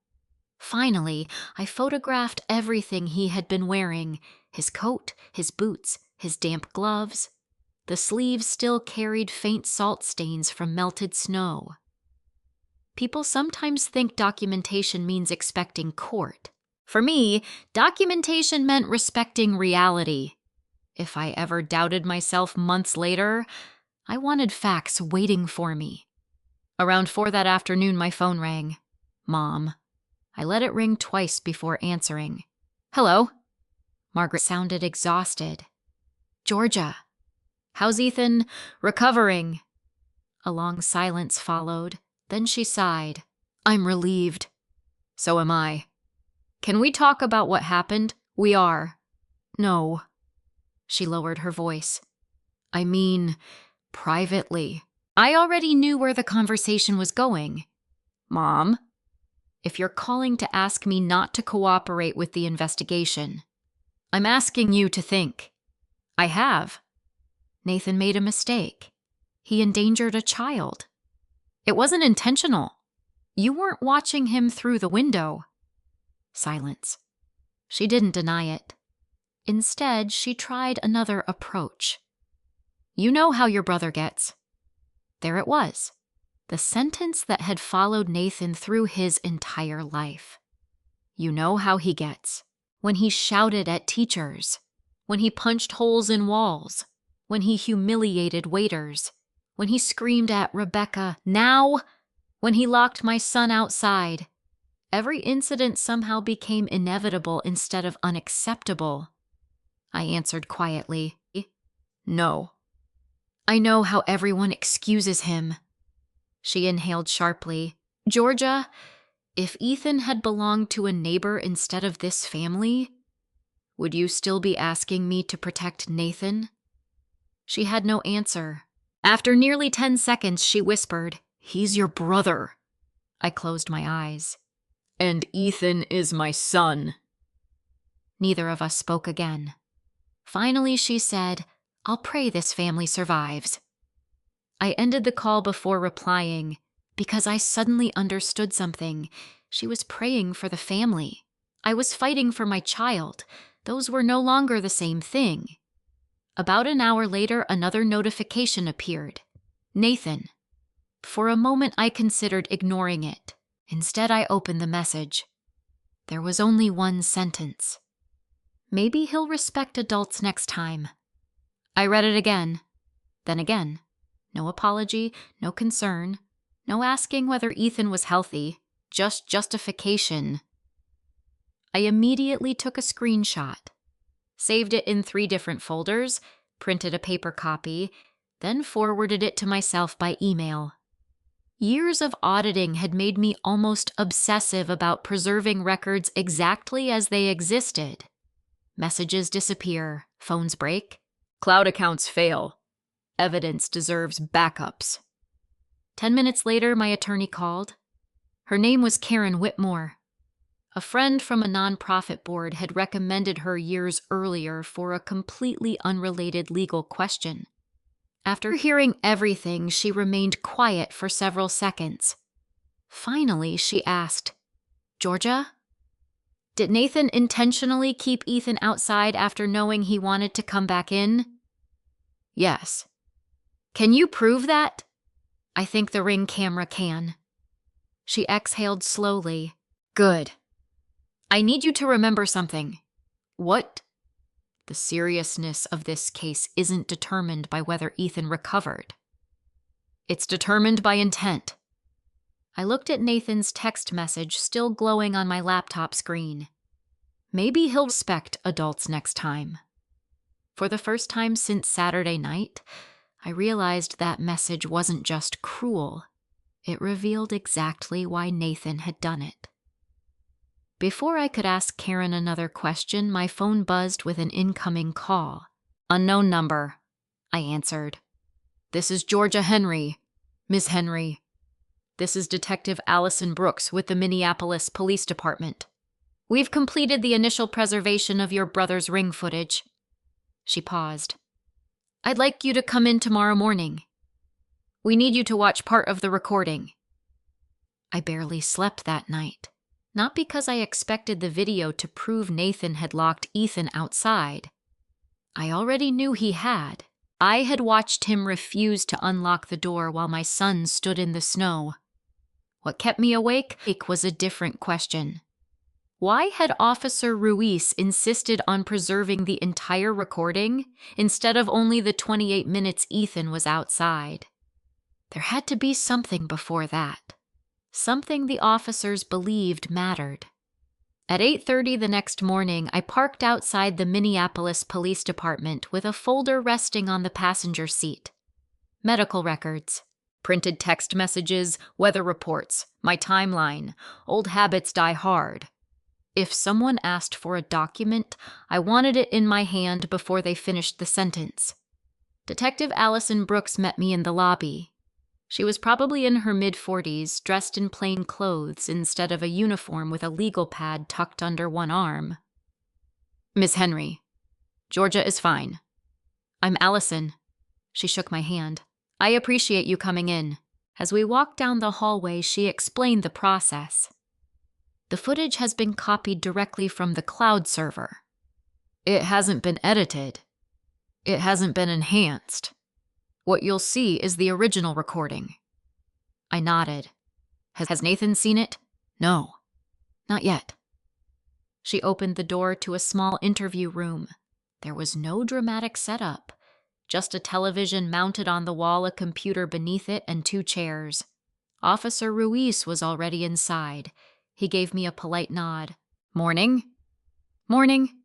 Finally, I photographed everything he had been wearing: his coat, his boots, his damp gloves. The sleeves still carried faint salt stains from melted snow. People sometimes think documentation means expecting court. For me, documentation meant respecting reality. If I ever doubted myself months later, I wanted facts waiting for me. Around 4 that afternoon, my phone rang. Mom. I let it ring twice before answering. Hello? Margaret sounded exhausted. Georgia. How's Ethan? Recovering. A long silence followed. Then she sighed. I'm relieved. So am I. Can we talk about what happened? We are. No. She lowered her voice. I mean, privately. I already knew where the conversation was going. Mom, if you're calling to ask me not to cooperate with the investigation, I'm asking you to think. I have. Nathan made a mistake. He endangered a child. It wasn't intentional. You weren't watching him through the window. Silence. She didn't deny it. Instead, she tried another approach. You know how your brother gets. There it was. The sentence that had followed Nathan through his entire life. You know how he gets. When he shouted at teachers. When he punched holes in walls. When he humiliated waiters. When he screamed at Rebecca, now. When he locked my son outside. Every incident somehow became inevitable instead of unacceptable. I answered quietly, No. I know how everyone excuses him. She inhaled sharply. Georgia, if Ethan had belonged to a neighbor instead of this family, would you still be asking me to protect Nathan? She had no answer. After nearly 10 seconds, she whispered, He's your brother. I closed my eyes. And Ethan is my son. Neither of us spoke again. Finally, she said, I'll pray this family survives. I ended the call before replying, because I suddenly understood something. She was praying for the family. I was fighting for my child. Those were no longer the same thing. About an hour later, another notification appeared. Nathan. For a moment, I considered ignoring it. Instead, I opened the message. There was only one sentence. Maybe he'll respect adults next time. I read it again, then again. No apology, no concern, no asking whether Ethan was healthy, just justification. I immediately took a screenshot, saved it in 3 different folders, printed a paper copy, then forwarded it to myself by email. Years of auditing had made me almost obsessive about preserving records exactly as they existed. Messages disappear, phones break, cloud accounts fail. Evidence deserves backups. 10 minutes later, my attorney called. Her name was Karen Whitmore. A friend from a nonprofit board had recommended her years earlier for a completely unrelated legal question. After hearing everything, she remained quiet for several seconds. Finally, she asked, Georgia? Did Nathan intentionally keep Ethan outside after knowing he wanted to come back in? Yes. Can you prove that? I think the Ring camera can. She exhaled slowly. Good. I need you to remember something. What? The seriousness of this case isn't determined by whether Ethan recovered. It's determined by intent. I looked at Nathan's text message still glowing on my laptop screen. Maybe he'll respect adults next time. For the first time since Saturday night, I realized that message wasn't just cruel. It revealed exactly why Nathan had done it. Before I could ask Karen another question, my phone buzzed with an incoming call. Unknown number, I answered. This is Georgia Henry. Miss Henry. This is Detective Allison Brooks with the Minneapolis Police Department. We've completed the initial preservation of your brother's ring footage. She paused. I'd like you to come in tomorrow morning. We need you to watch part of the recording. I barely slept that night. Not because I expected the video to prove Nathan had locked Ethan outside. I already knew he had. I had watched him refuse to unlock the door while my son stood in the snow. What kept me awake was a different question. Why had Officer Ruiz insisted on preserving the entire recording instead of only the 28 minutes Ethan was outside? There had to be something before that. something the officers believed mattered. At 8:30 the next morning, I parked outside the Minneapolis Police Department with a folder resting on the passenger seat. Medical records, printed text messages, weather reports, my timeline, old habits die hard. If someone asked for a document, I wanted it in my hand before they finished the sentence. Detective Allison Brooks met me in the lobby. She was probably in her mid-40s, dressed in plain clothes instead of a uniform with a legal pad tucked under one arm. "Miss Henry, Georgia is fine." "I'm Allison." She shook my hand. "I appreciate you coming in." As we walked down the hallway, she explained the process. "The footage has been copied directly from the cloud server. It hasn't been edited. It hasn't been enhanced. What you'll see is the original recording." I nodded. Has Nathan seen it?" "No, not yet." She opened the door to a small interview room. There was no dramatic setup, just a television mounted on the wall, a computer beneath it, and 2 chairs. Officer Ruiz was already inside. He gave me a polite nod. "Morning." "Morning."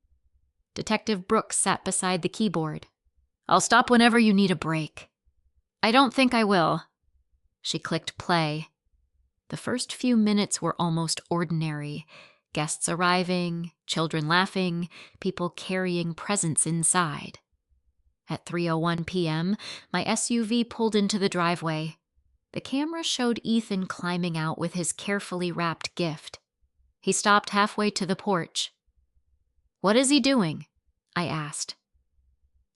Detective Brooks sat beside the keyboard. "I'll stop whenever you need a break." "I don't think I will." She clicked play. The first few minutes were almost ordinary. Guests arriving, children laughing, people carrying presents inside. At 3:01 p.m., my SUV pulled into the driveway. The camera showed Ethan climbing out with his carefully wrapped gift. He stopped halfway to the porch. "What is he doing?" I asked.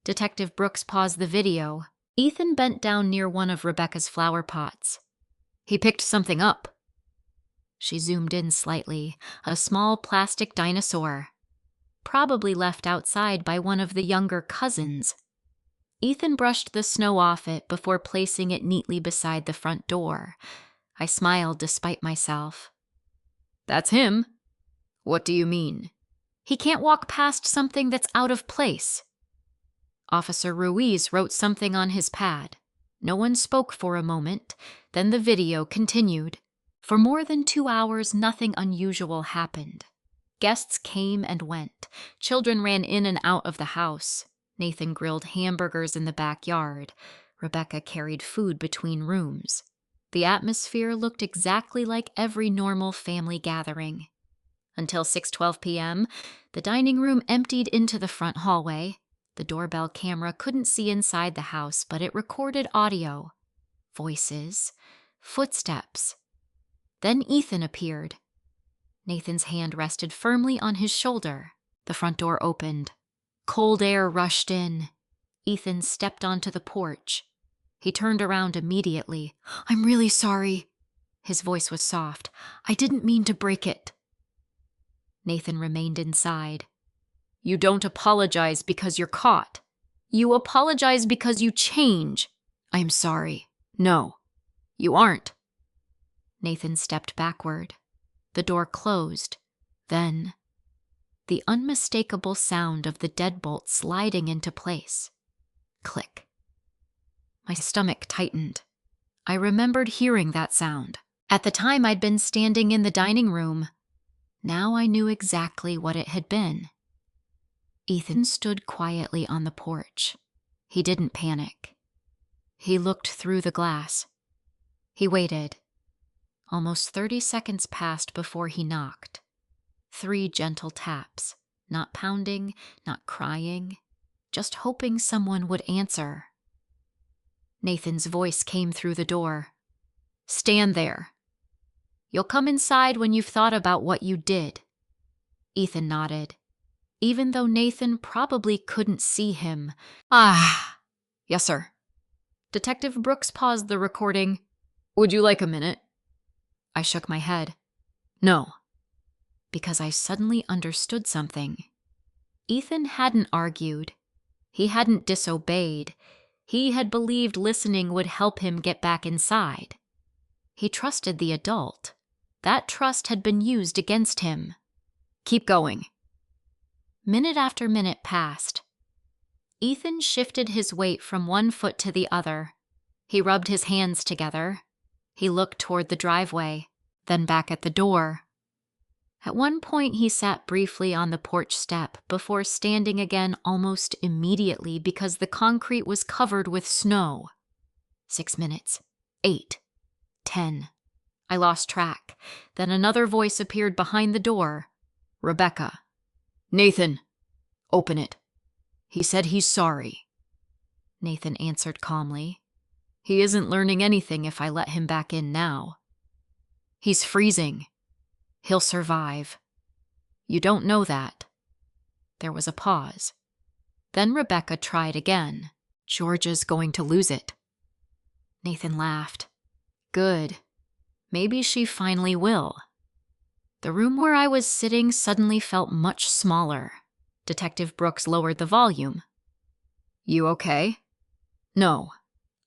Detective Brooks paused the video. Ethan bent down near one of Rebecca's flower pots. "He picked something up." She zoomed in slightly. A small plastic dinosaur. Probably left outside by one of the younger cousins. Ethan brushed the snow off it before placing it neatly beside the front door. I smiled despite myself. "That's him." "What do you mean?" "He can't walk past something that's out of place." Officer Ruiz wrote something on his pad. No one spoke for a moment, then the video continued. For more than 2 hours, nothing unusual happened. Guests came and went. Children ran in and out of the house. Nathan grilled hamburgers in the backyard. Rebecca carried food between rooms. The atmosphere looked exactly like every normal family gathering. Until 6:12 p.m., the dining room emptied into the front hallway. The doorbell camera couldn't see inside the house, but it recorded audio. Voices. Footsteps. Then Ethan appeared. Nathan's hand rested firmly on his shoulder. The front door opened. Cold air rushed in. Ethan stepped onto the porch. He turned around immediately. "I'm really sorry." His voice was soft. "I didn't mean to break it." Nathan remained inside. "You don't apologize because you're caught. You apologize because you change." "I'm sorry." "No, you aren't." Nathan stepped backward. The door closed. Then, the unmistakable sound of the deadbolt sliding into place. Click. My stomach tightened. I remembered hearing that sound. At the time, I'd been standing in the dining room. Now I knew exactly what it had been. Ethan stood quietly on the porch. He didn't panic. He looked through the glass. He waited. Almost 30 seconds passed before he knocked. 3 gentle taps, not pounding, not crying, just hoping someone would answer. Nathan's voice came through the door. "Stand there. You'll come inside when you've thought about what you did." Ethan nodded. Even though Nathan probably couldn't see him. "Ah, yes, sir." Detective Brooks paused the recording. "Would you like a minute?" I shook my head. "No." Because I suddenly understood something. Ethan hadn't argued. He hadn't disobeyed. He had believed listening would help him get back inside. He trusted the adult. That trust had been used against him. "Keep going." Minute after minute passed. Ethan shifted his weight from one foot to the other. He rubbed his hands together. He looked toward the driveway. then back at the door. At one point, he sat briefly on the porch step before standing again almost immediately because the concrete was covered with snow. 6 minutes. 8. 10. I lost track. Then another voice appeared behind the door. Rebecca. Nathan, open it. He said he's sorry. Nathan answered calmly. He isn't learning anything if I let him back in now. He's freezing. He'll survive. You don't know that. There was a pause. Then Rebecca tried again. Georgia's going to lose it. Nathan laughed. Good. Maybe she finally will. The room where I was sitting suddenly felt much smaller. Detective Brooks lowered the volume. You okay? No,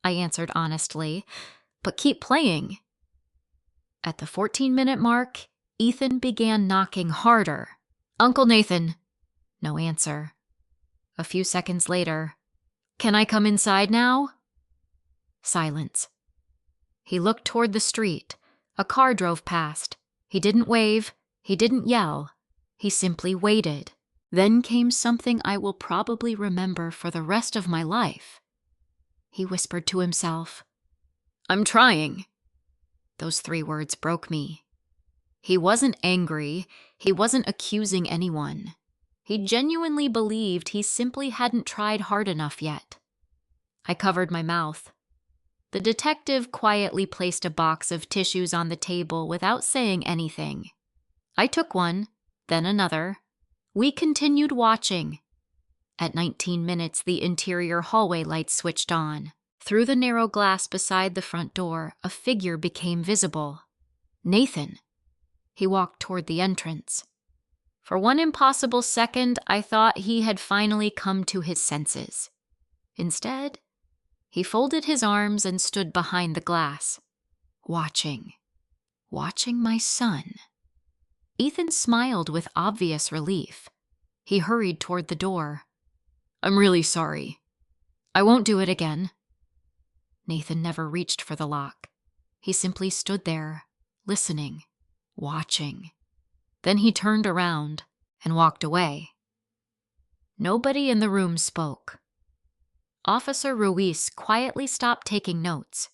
I answered honestly, but keep playing. At the 14-minute mark, Ethan began knocking harder. Uncle Nathan. No answer. A few seconds later, can I come inside now? Silence. He looked toward the street. A car drove past. He didn't wave. He didn't yell. He simply waited. Then came something I will probably remember for the rest of my life. He whispered to himself, I'm trying. Those 3 words broke me. He wasn't angry. He wasn't accusing anyone. He genuinely believed he simply hadn't tried hard enough yet. I covered my mouth. The detective quietly placed a box of tissues on the table without saying anything. I took one, then another. We continued watching. At 19 minutes, the interior hallway lights switched on. Through the narrow glass beside the front door, a figure became visible. Nathan. He walked toward the entrance. For one impossible second, I thought he had finally come to his senses. Instead, he folded his arms and stood behind the glass, watching my son. Ethan smiled with obvious relief. He hurried toward the door. I'm really sorry. I won't do it again. Nathan never reached for the lock. He simply stood there, listening, watching. Then he turned around and walked away. Nobody in the room spoke. Officer Ruiz quietly stopped taking notes.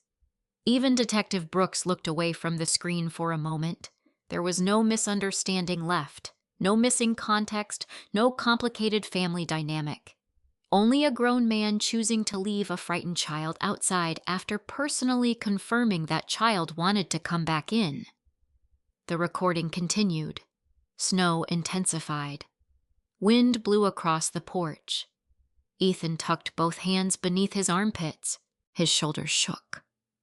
Even Detective Brooks looked away from the screen for a moment. There was no misunderstanding left, no missing context, no complicated family dynamic. Only a grown man choosing to leave a frightened child outside after personally confirming that child wanted to come back in. The recording continued. Snow intensified. Wind blew across the porch. Ethan tucked both hands beneath his armpits. His shoulders shook.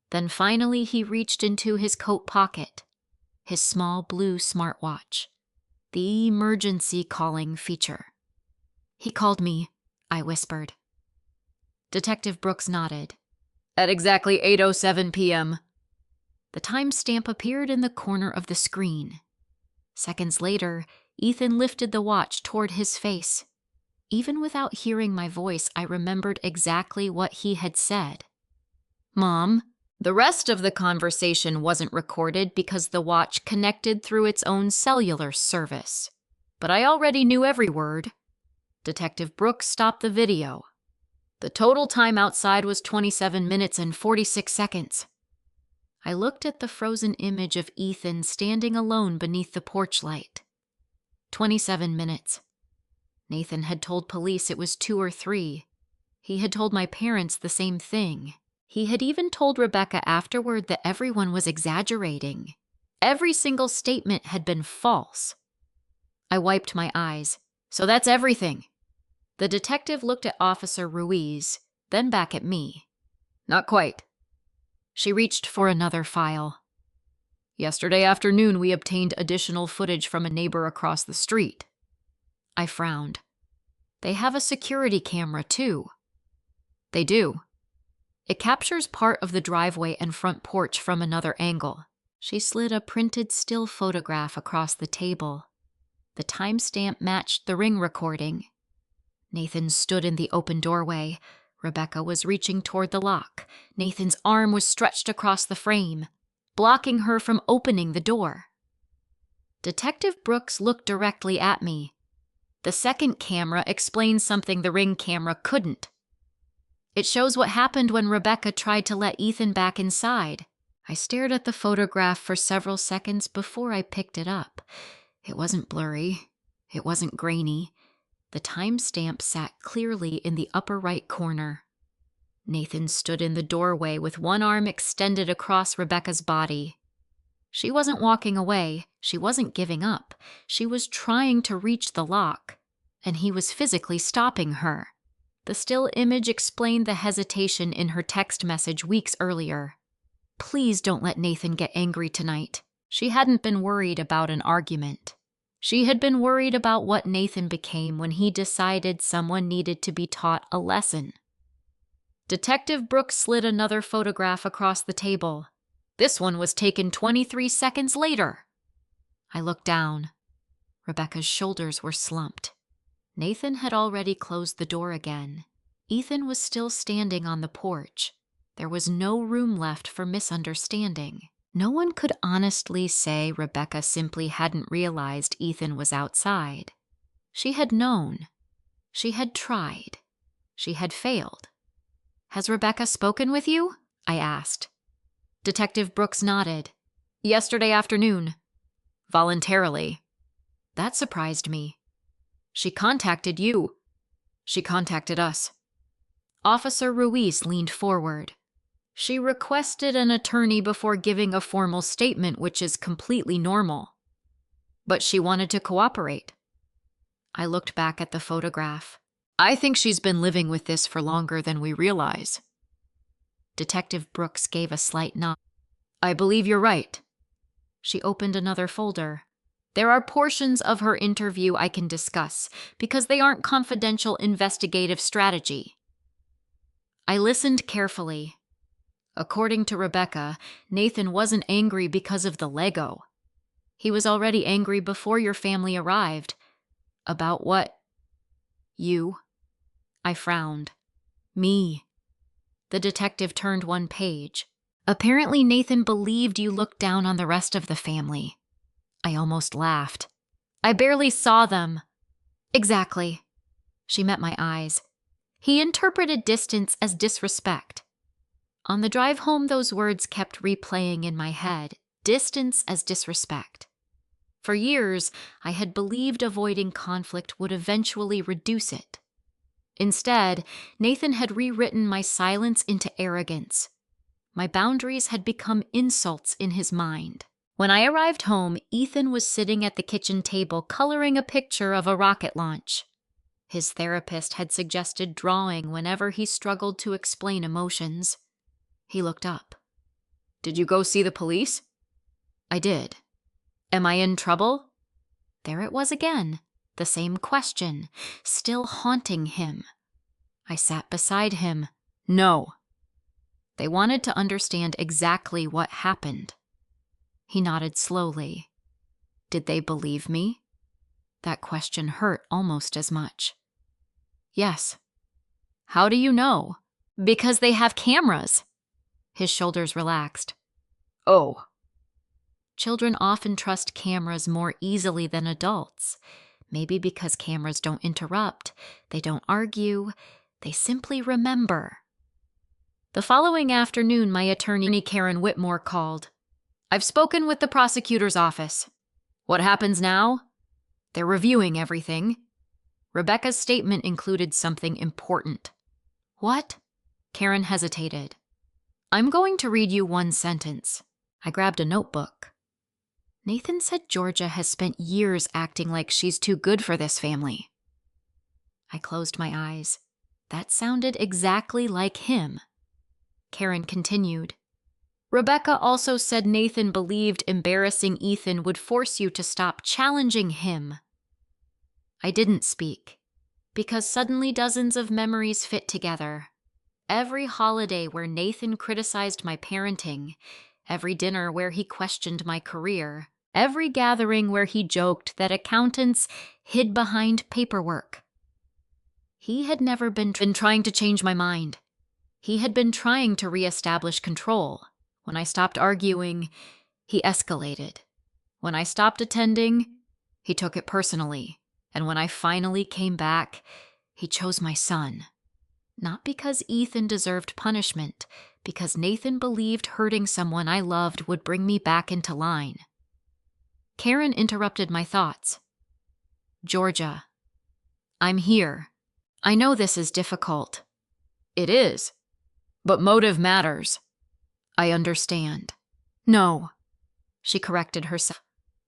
Then finally he reached into his coat pocket. His small blue smartwatch. The emergency calling feature. He called me, I whispered. Detective Brooks nodded. At exactly 8:07 p.m. The timestamp appeared in the corner of the screen. Seconds later, Ethan lifted the watch toward his face. Even without hearing my voice, I remembered exactly what he had said. Mom, the rest of the conversation wasn't recorded because the watch connected through its own cellular service. But I already knew every word. Detective Brooks stopped the video. The total time outside was 27 minutes and 46 seconds. I looked at the frozen image of Ethan standing alone beneath the porch light. 27 minutes. Nathan had told police it was 2 or 3. He had told my parents the same thing. He had even told Rebecca afterward that everyone was exaggerating. Every single statement had been false. I wiped my eyes. So that's everything. The detective looked at Officer Ruiz, then back at me. Not quite. She reached for another file. Yesterday afternoon, we obtained additional footage from a neighbor across the street. I frowned. They have a security camera, too. They do. It captures part of the driveway and front porch from another angle. She slid a printed still photograph across the table. The timestamp matched the ring recording. Nathan stood in the open doorway. Rebecca was reaching toward the lock. Nathan's arm was stretched across the frame. blocking her from opening the door. Detective Brooks looked directly at me. The second camera explains something the Ring camera couldn't. It shows what happened when Rebecca tried to let Ethan back inside. I stared at the photograph for several seconds before I picked it up. It wasn't blurry. It wasn't grainy. The timestamp sat clearly in the upper right corner. Nathan stood in the doorway with one arm extended across Rebecca's body. She wasn't walking away. She wasn't giving up. She was trying to reach the lock, and he was physically stopping her. The still image explained the hesitation in her text message weeks earlier. Please don't let Nathan get angry tonight. She hadn't been worried about an argument. She had been worried about what Nathan became when he decided someone needed to be taught a lesson. Detective Brooks slid another photograph across the table. This one was taken 23 seconds later. I looked down. Rebecca's shoulders were slumped. Nathan had already closed the door again. Ethan was still standing on the porch. There was no room left for misunderstanding. No one could honestly say Rebecca simply hadn't realized Ethan was outside. She had known. She had tried. She had failed. "Has Rebecca spoken with you?" I asked. Detective Brooks nodded. "Yesterday afternoon. Voluntarily." That surprised me. "She contacted you." "She contacted us." Officer Ruiz leaned forward. "She requested an attorney before giving a formal statement, which is completely normal. But she wanted to cooperate." I looked back at the photograph. "I think she's been living with this for longer than we realize." Detective Brooks gave a slight nod. "I believe you're right." She opened another folder. "There are portions of her interview I can discuss, because they aren't confidential investigative strategy." I listened carefully. According to Rebecca, Nathan wasn't angry because of the Lego. He was already angry before your family arrived. "About what?" "You." I frowned. "Me." The detective turned one page. "Apparently Nathan believed you looked down on the rest of the family." I almost laughed. "I barely saw them." "Exactly." She met my eyes. "He interpreted distance as disrespect." On the drive home, those words kept replaying in my head. Distance as disrespect. For years, I had believed avoiding conflict would eventually reduce it. Instead, Nathan had rewritten my silence into arrogance. My boundaries had become insults in his mind. When I arrived home, Ethan was sitting at the kitchen table coloring a picture of a rocket launch. His therapist had suggested drawing whenever he struggled to explain emotions. He looked up. "Did you go see the police?" "I did." "Am I in trouble?" There it was again, the same question, still haunting him. I sat beside him. "No." They wanted to understand exactly what happened. He nodded slowly. Did they believe me? That question hurt almost as much. "Yes." "How do you know?" "Because they have cameras." His shoulders relaxed. "Oh." Children often trust cameras more easily than adults. Maybe because cameras don't interrupt, they don't argue, they simply remember. The following afternoon, my attorney Karen Whitmore called. "I've spoken with the prosecutor's office." "What happens now?" "They're reviewing everything." Rebecca's statement included something important. "What?" Karen hesitated. "I'm going to read you one sentence." I grabbed a notebook. "Nathan said Georgia has spent years acting like she's too good for this family." I closed my eyes. That sounded exactly like him. Karen continued. "Rebecca also said Nathan believed embarrassing Ethan would force you to stop challenging him." I didn't speak, because suddenly dozens of memories fit together. Every holiday where Nathan criticized my parenting, every dinner where he questioned my career, every gathering where he joked that accountants hid behind paperwork. He had never been trying to change my mind. He had been trying to reestablish control. When I stopped arguing, he escalated. When I stopped attending, he took it personally. And when I finally came back, he chose my son. Not because Ethan deserved punishment, because Nathan believed hurting someone I loved would bring me back into line. Karen interrupted my thoughts. Georgia, I'm here. I know this is difficult. It is. But motive matters. I understand. No, she corrected herself.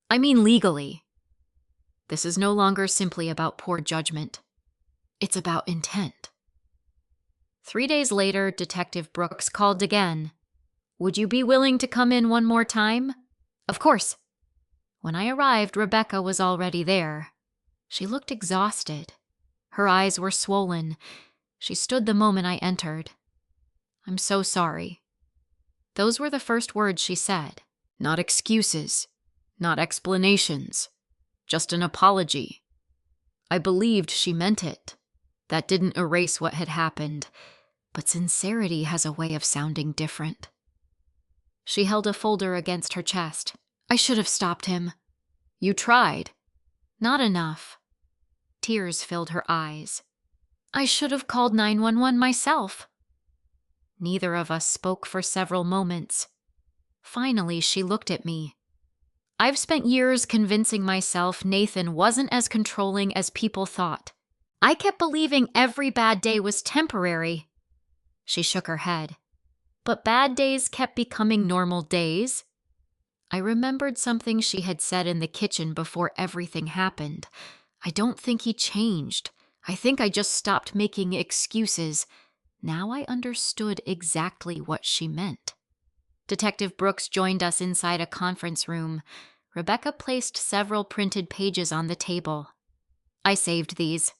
I mean legally. This is no longer simply about poor judgment. It's about intent. 3 days later, Detective Brooks called again. Would you be willing to come in one more time? Of course. When I arrived, Rebecca was already there. She looked exhausted. Her eyes were swollen. She stood the moment I entered. I'm so sorry. Those were the first words she said. Not excuses, not explanations, just an apology. I believed she meant it. That didn't erase what had happened, but sincerity has a way of sounding different. She held a folder against her chest. I should have stopped him. You tried. Not enough. Tears filled her eyes. I should have called 911 myself. Neither of us spoke for several moments. Finally, she looked at me. I've spent years convincing myself Nathan wasn't as controlling as people thought. I kept believing every bad day was temporary. She shook her head. But bad days kept becoming normal days. I remembered something she had said in the kitchen before everything happened. I don't think he changed. I think I just stopped making excuses. Now I understood exactly what she meant. Detective Brooks joined us inside a conference room. Rebecca placed several printed pages on the table. I saved these.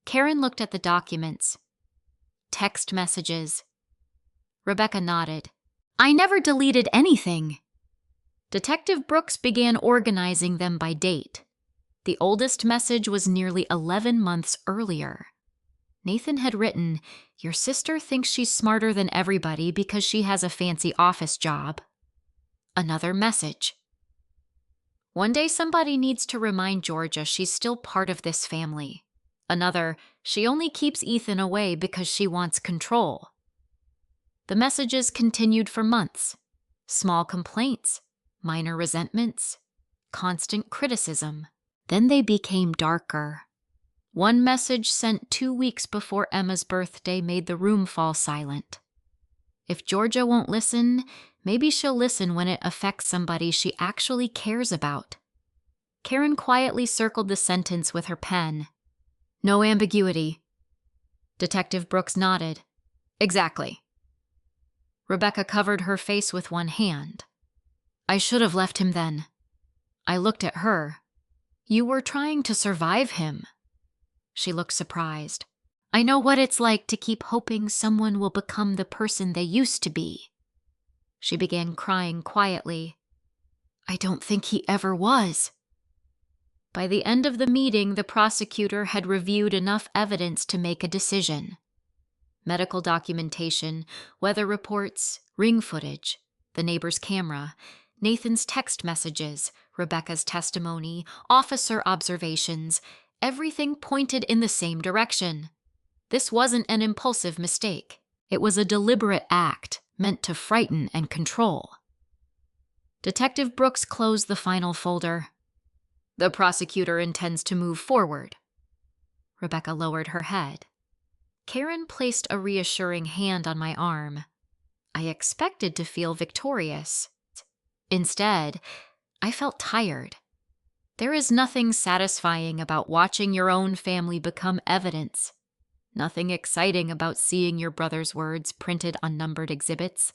Karen looked at the documents. Text messages. Rebecca nodded. I never deleted anything. Detective Brooks began organizing them by date. The oldest message was nearly 11 months earlier. Nathan had written, Your sister thinks she's smarter than everybody because she has a fancy office job. Another message. One day somebody needs to remind Georgia she's still part of this family. Another, she only keeps Ethan away because she wants control. The messages continued for months. Small complaints, minor resentments, constant criticism. Then they became darker. One message sent 2 weeks before Emma's birthday made the room fall silent. If Georgia won't listen, maybe she'll listen when it affects somebody she actually cares about. Karen quietly circled the sentence with her pen. No ambiguity. Detective Brooks nodded. Exactly. Rebecca covered her face with one hand. I should have left him then. I looked at her. You were trying to survive him. She looked surprised. I know what it's like to keep hoping someone will become the person they used to be. She began crying quietly. I don't think he ever was. By the end of the meeting, the prosecutor had reviewed enough evidence to make a decision. Medical documentation, weather reports, ring footage, the neighbor's camera, Nathan's text messages, Rebecca's testimony, officer observations, everything pointed in the same direction. This wasn't an impulsive mistake. It was a deliberate act meant to frighten and control. Detective Brooks closed the final folder. The prosecutor intends to move forward. Rebecca lowered her head. Karen placed a reassuring hand on my arm. I expected to feel victorious. Instead, I felt tired. There is nothing satisfying about watching your own family become evidence. Nothing exciting about seeing your brother's words printed on numbered exhibits.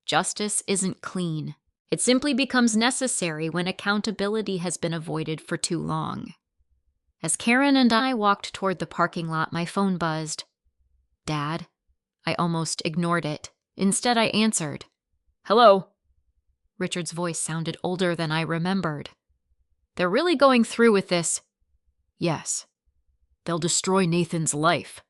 Justice isn't clean. It simply becomes necessary when accountability has been avoided for too long. As Karen and I walked toward the parking lot, my phone buzzed. Dad? I almost ignored it. Instead, I answered. Hello? Richard's voice sounded older than I remembered. They're really going through with this? Yes. They'll destroy Nathan's life.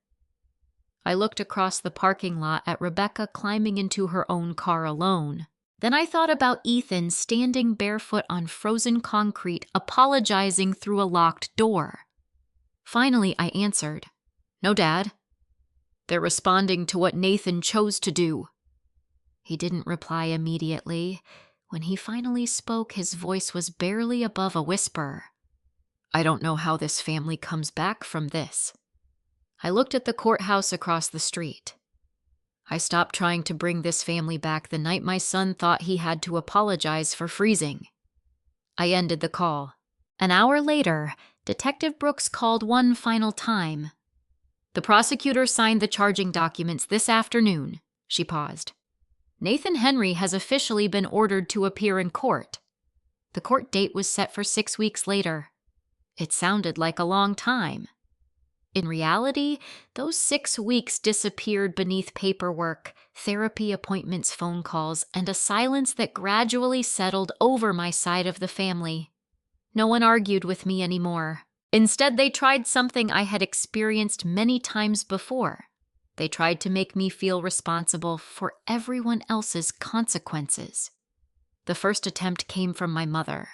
I looked across the parking lot at Rebecca climbing into her own car alone. Then I thought about Ethan standing barefoot on frozen concrete, apologizing through a locked door. Finally, I answered, "No, Dad. They're responding to what Nathan chose to do." He didn't reply immediately. When he finally spoke, his voice was barely above a whisper. "I don't know how this family comes back from this." I looked at the courthouse across the street. I stopped trying to bring this family back the night my son thought he had to apologize for freezing. I ended the call. An hour later, Detective Brooks called one final time. "The prosecutor signed the charging documents this afternoon." She paused. "Nathan Henry has officially been ordered to appear in court." The court date was set for 6 weeks later. It sounded like a long time. In reality, those 6 weeks disappeared beneath paperwork, therapy appointments, phone calls, and a silence that gradually settled over my side of the family. No one argued with me anymore. Instead, they tried something I had experienced many times before. They tried to make me feel responsible for everyone else's consequences. The first attempt came from my mother.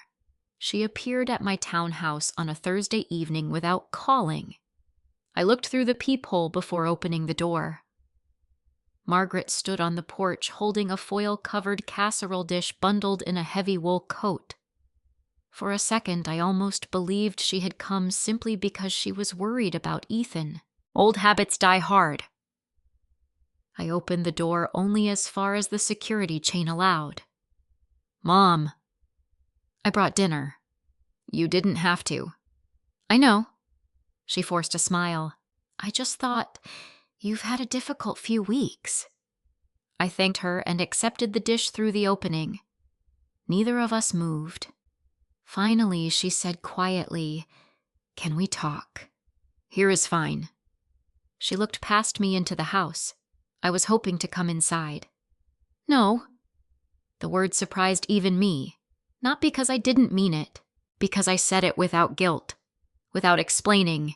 She appeared at my townhouse on a Thursday evening without calling. I looked through the peephole before opening the door. Margaret stood on the porch holding a foil-covered casserole dish bundled in a heavy wool coat. For a second, I almost believed she had come simply because she was worried about Ethan. Old habits die hard. I opened the door only as far as the security chain allowed. "Mom." "I brought dinner." "You didn't have to." "I know." She forced a smile. "I just thought, you've had a difficult few weeks." I thanked her and accepted the dish through the opening. Neither of us moved. Finally, she said quietly, "Can we talk?" "Here is fine." She looked past me into the house. I was hoping to come inside. "No." The word surprised even me, not because I didn't mean it, because I said it without guilt, without explaining,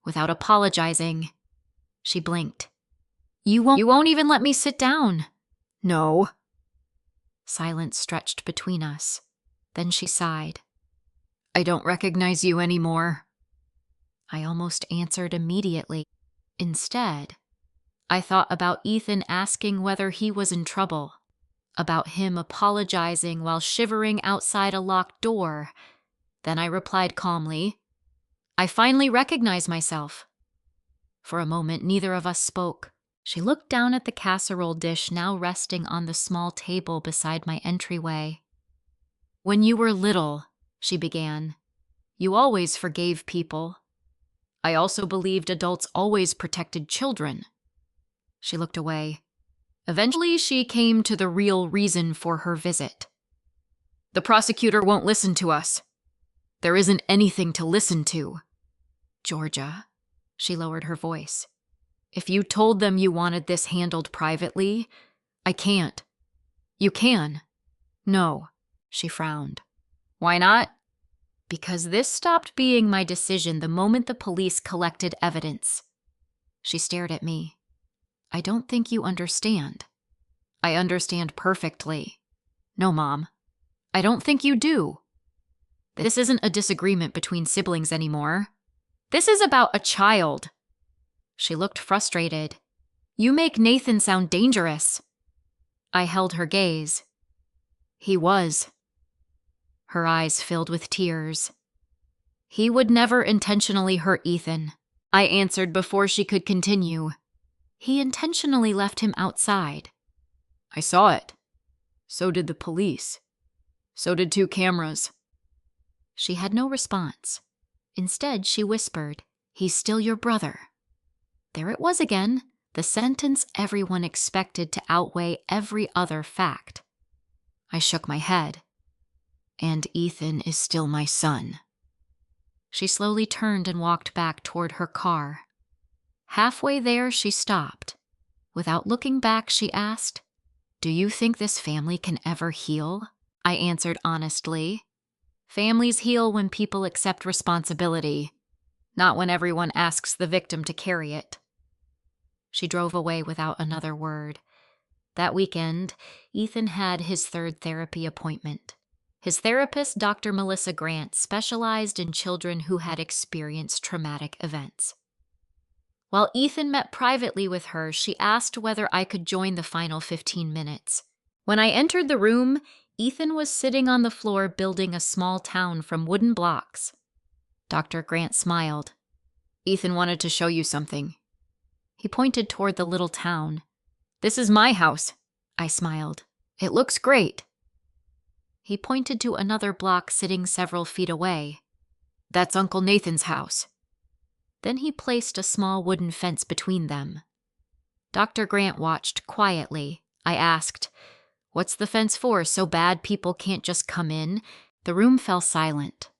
without apologizing. She blinked. You won't even let me sit down." "No." Silence stretched between us. Then she sighed. "I don't recognize you anymore." I almost answered immediately. Instead, I thought about Ethan asking whether he was in trouble, about him apologizing while shivering outside a locked door. Then I replied calmly, "I finally recognize myself." For a moment, neither of us spoke. She looked down at the casserole dish now resting on the small table beside my entryway. "When you were little," she began, "you always forgave people. I also believed adults always protected children." She looked away. Eventually, she came to the real reason for her visit. "The prosecutor won't listen to us. There isn't anything to listen to." "Georgia," she lowered her voice, "if you told them you wanted this handled privately, I can't." "You can." "No," she frowned. "Why not?" "Because this stopped being my decision the moment the police collected evidence." She stared at me. "I don't think you understand." "I understand perfectly." "No, Mom. I don't think you do. This isn't a disagreement between siblings anymore. This is about a child." She looked frustrated. "You make Nathan sound dangerous." I held her gaze. "He was." Her eyes filled with tears. "He would never intentionally hurt Ethan," I answered before she could continue. "He intentionally left him outside." "I saw it. So did the police. So did 2 cameras. She had no response. Instead, she whispered, "He's still your brother." There it was again, the sentence everyone expected to outweigh every other fact. I shook my head. "And Ethan is still my son." She slowly turned and walked back toward her car. Halfway there, she stopped. Without looking back, she asked, "Do you think this family can ever heal?" I answered honestly. "Families heal when people accept responsibility, not when everyone asks the victim to carry it." She drove away without another word. That weekend, Ethan had his third therapy appointment. His therapist, Dr. Melissa Grant, specialized in children who had experienced traumatic events. While Ethan met privately with her, she asked whether I could join the final 15 minutes. When I entered the room, Ethan was sitting on the floor building a small town from wooden blocks. Dr. Grant smiled. Ethan wanted to show you something. He pointed toward the little town. This is my house, I smiled. It looks great. He pointed to another block sitting several feet away. That's Uncle Nathan's house. Then he placed a small wooden fence between them. Dr. Grant watched quietly. I asked, "What's the fence for, so bad people can't just come in?" The room fell silent.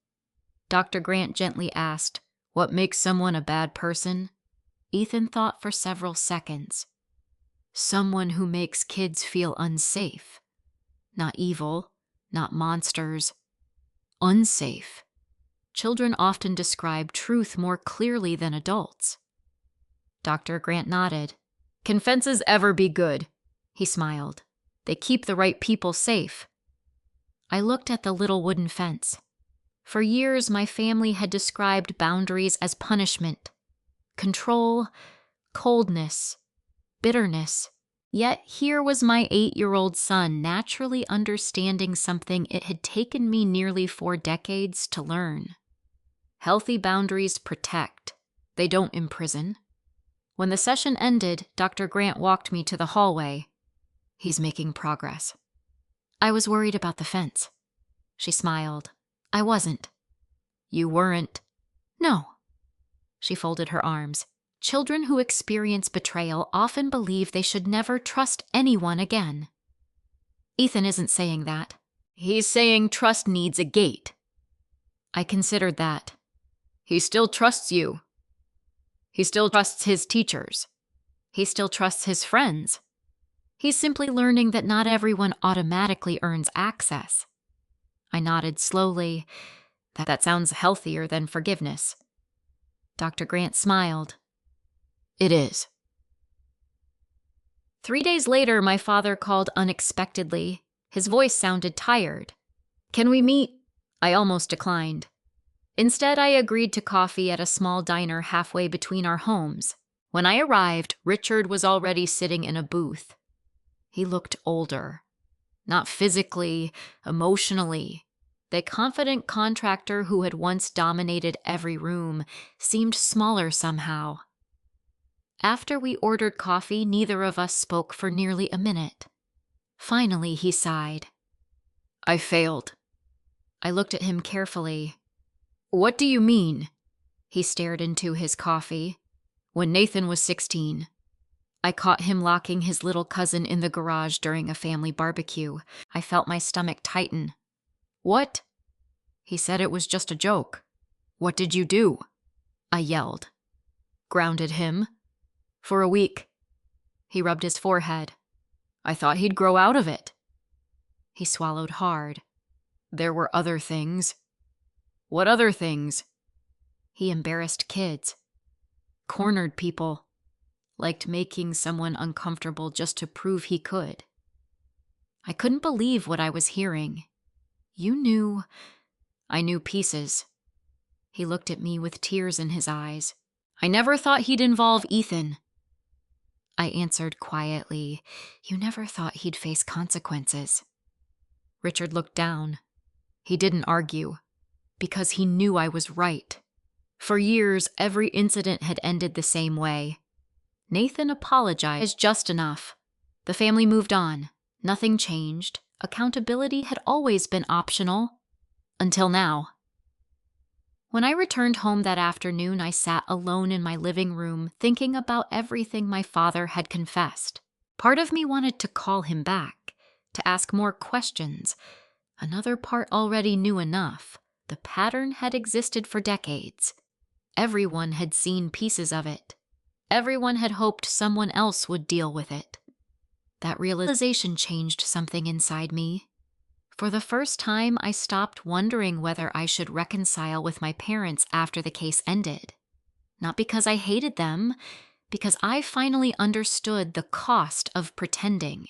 Dr. Grant gently asked, "What makes someone a bad person?" Ethan thought for several seconds. Someone who makes kids feel unsafe. Not evil, not monsters. Unsafe. Children often describe truth more clearly than adults. Dr. Grant nodded. Can fences ever be good? He smiled. They keep the right people safe. I looked at the little wooden fence. For years, my family had described boundaries as punishment, control, coldness, bitterness. Yet here was my 8-year-old son naturally understanding something it had taken me nearly 4 decades to learn. Healthy boundaries protect. They don't imprison. When the session ended, Dr. Grant walked me to the hallway. He's making progress. I was worried about the fence. She smiled. I wasn't. You weren't? No. She folded her arms. Children who experience betrayal often believe they should never trust anyone again. Ethan isn't saying that. He's saying trust needs a gate. I considered that. He still trusts you. He still trusts his teachers. He still trusts his friends. He's simply learning that not everyone automatically earns access. I nodded slowly. That sounds healthier than forgiveness. Dr. Grant smiled. It is. 3 days later, my father called unexpectedly. His voice sounded tired. Can we meet? I almost declined. Instead, I agreed to coffee at a small diner halfway between our homes. When I arrived, Richard was already sitting in a booth. He looked older. Not physically, emotionally. The confident contractor who had once dominated every room seemed smaller somehow. After we ordered coffee, neither of us spoke for nearly a minute. Finally, he sighed. I failed. I looked at him carefully. What do you mean? He stared into his coffee. When Nathan was 16, I caught him locking his little cousin in the garage during a family barbecue. I felt my stomach tighten. What? He said it was just a joke. What did you do? I yelled. Grounded him. For a week. He rubbed his forehead. I thought he'd grow out of it. He swallowed hard. There were other things. What other things? He embarrassed kids. Cornered people. Liked making someone uncomfortable just to prove he could. I couldn't believe what I was hearing. You knew. I knew pieces. He looked at me with tears in his eyes. I never thought he'd involve Ethan. I answered quietly. You never thought he'd face consequences. Richard looked down. He didn't argue. Because he knew I was right. For years, every incident had ended the same way. Nathan apologized just enough. The family moved on. Nothing changed. Accountability had always been optional. Until now. When I returned home that afternoon, I sat alone in my living room thinking about everything my father had confessed. Part of me wanted to call him back, to ask more questions. Another part already knew enough. The pattern had existed for decades. Everyone had seen pieces of it. Everyone had hoped someone else would deal with it. That realization changed something inside me. For the first time, I stopped wondering whether I should reconcile with my parents after the case ended. Not because I hated them, because I finally understood the cost of pretending.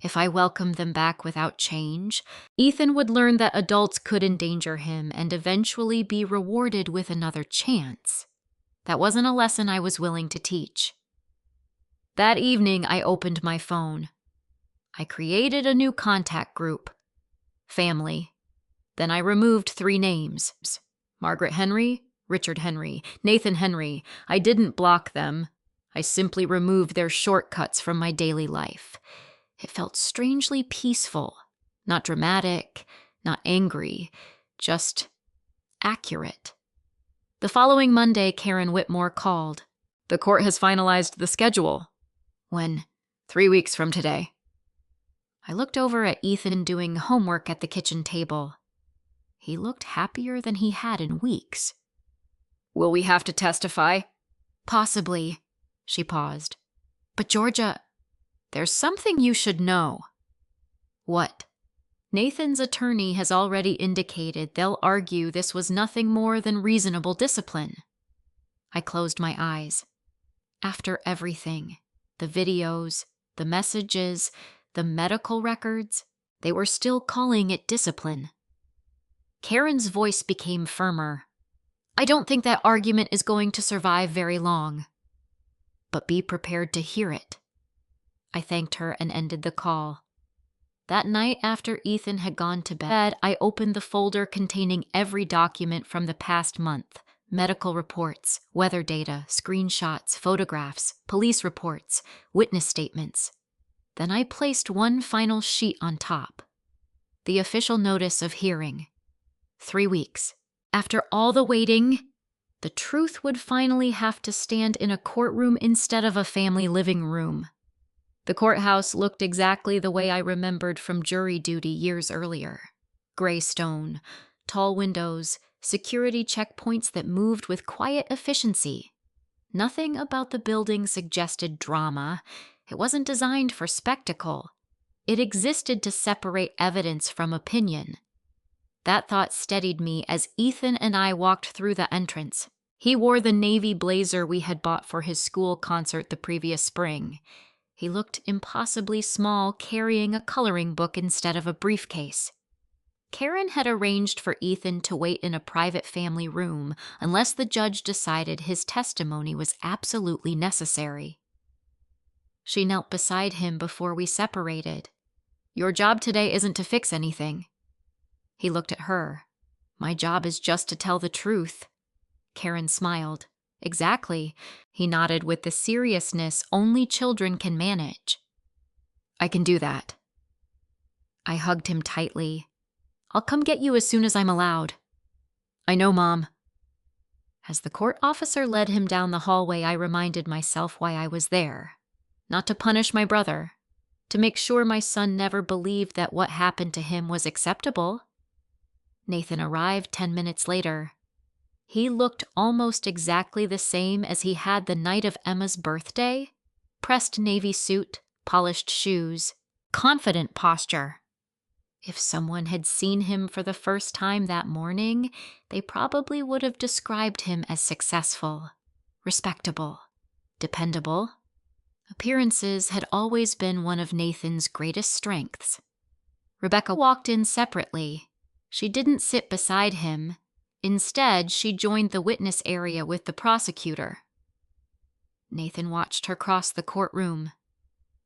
If I welcomed them back without change, Ethan would learn that adults could endanger him and eventually be rewarded with another chance. That wasn't a lesson I was willing to teach. That evening, I opened my phone. I created a new contact group, family. Then I removed 3 names: Margaret Henry, Richard Henry, Nathan Henry. I didn't block them. I simply removed their shortcuts from my daily life. It felt strangely peaceful, not dramatic, not angry, just accurate. The following Monday, Karen Whitmore called. "The court has finalized the schedule." "When?" "3 weeks from today." I looked over at Ethan doing homework at the kitchen table. He looked happier than he had in weeks. "Will we have to testify?" "Possibly." She paused. "But Georgia, there's something you should know." "What?" "Nathan's attorney has already indicated they'll argue this was nothing more than reasonable discipline." I closed my eyes. After everything, the videos, the messages, the medical records, they were still calling it discipline. Karen's voice became firmer. "I don't think that argument is going to survive very long. But be prepared to hear it." I thanked her and ended the call. That night, after Ethan had gone to bed, I opened the folder containing every document from the past month: medical reports, weather data, screenshots, photographs, police reports, witness statements. Then I placed one final sheet on top: the official notice of hearing. 3 weeks. After all the waiting, the truth would finally have to stand in a courtroom instead of a family living room. The courthouse looked exactly the way I remembered from jury duty years earlier. Gray stone, tall windows, security checkpoints that moved with quiet efficiency. Nothing about the building suggested drama. It wasn't designed for spectacle. It existed to separate evidence from opinion. That thought steadied me as Ethan and I walked through the entrance. He wore the navy blazer we had bought for his school concert the previous spring. He looked impossibly small, carrying a coloring book instead of a briefcase. Karen had arranged for Ethan to wait in a private family room unless the judge decided his testimony was absolutely necessary. She knelt beside him before we separated. "Your job today isn't to fix anything." He looked at her. "My job is just to tell the truth." Karen smiled. "Exactly." He nodded with the seriousness only children can manage. "I can do that." I hugged him tightly. "I'll come get you as soon as I'm allowed." "I know, Mom." As the court officer led him down the hallway, I reminded myself why I was there. Not to punish my brother. To make sure my son never believed that what happened to him was acceptable. Nathan arrived 10 minutes later. He looked almost exactly the same as he had the night of Emma's birthday. Pressed navy suit, polished shoes, confident posture. If someone had seen him for the first time that morning, they probably would have described him as successful, respectable, dependable. Appearances had always been one of Nathan's greatest strengths. Rebecca walked in separately. She didn't sit beside him. Instead, she joined the witness area with the prosecutor. Nathan watched her cross the courtroom.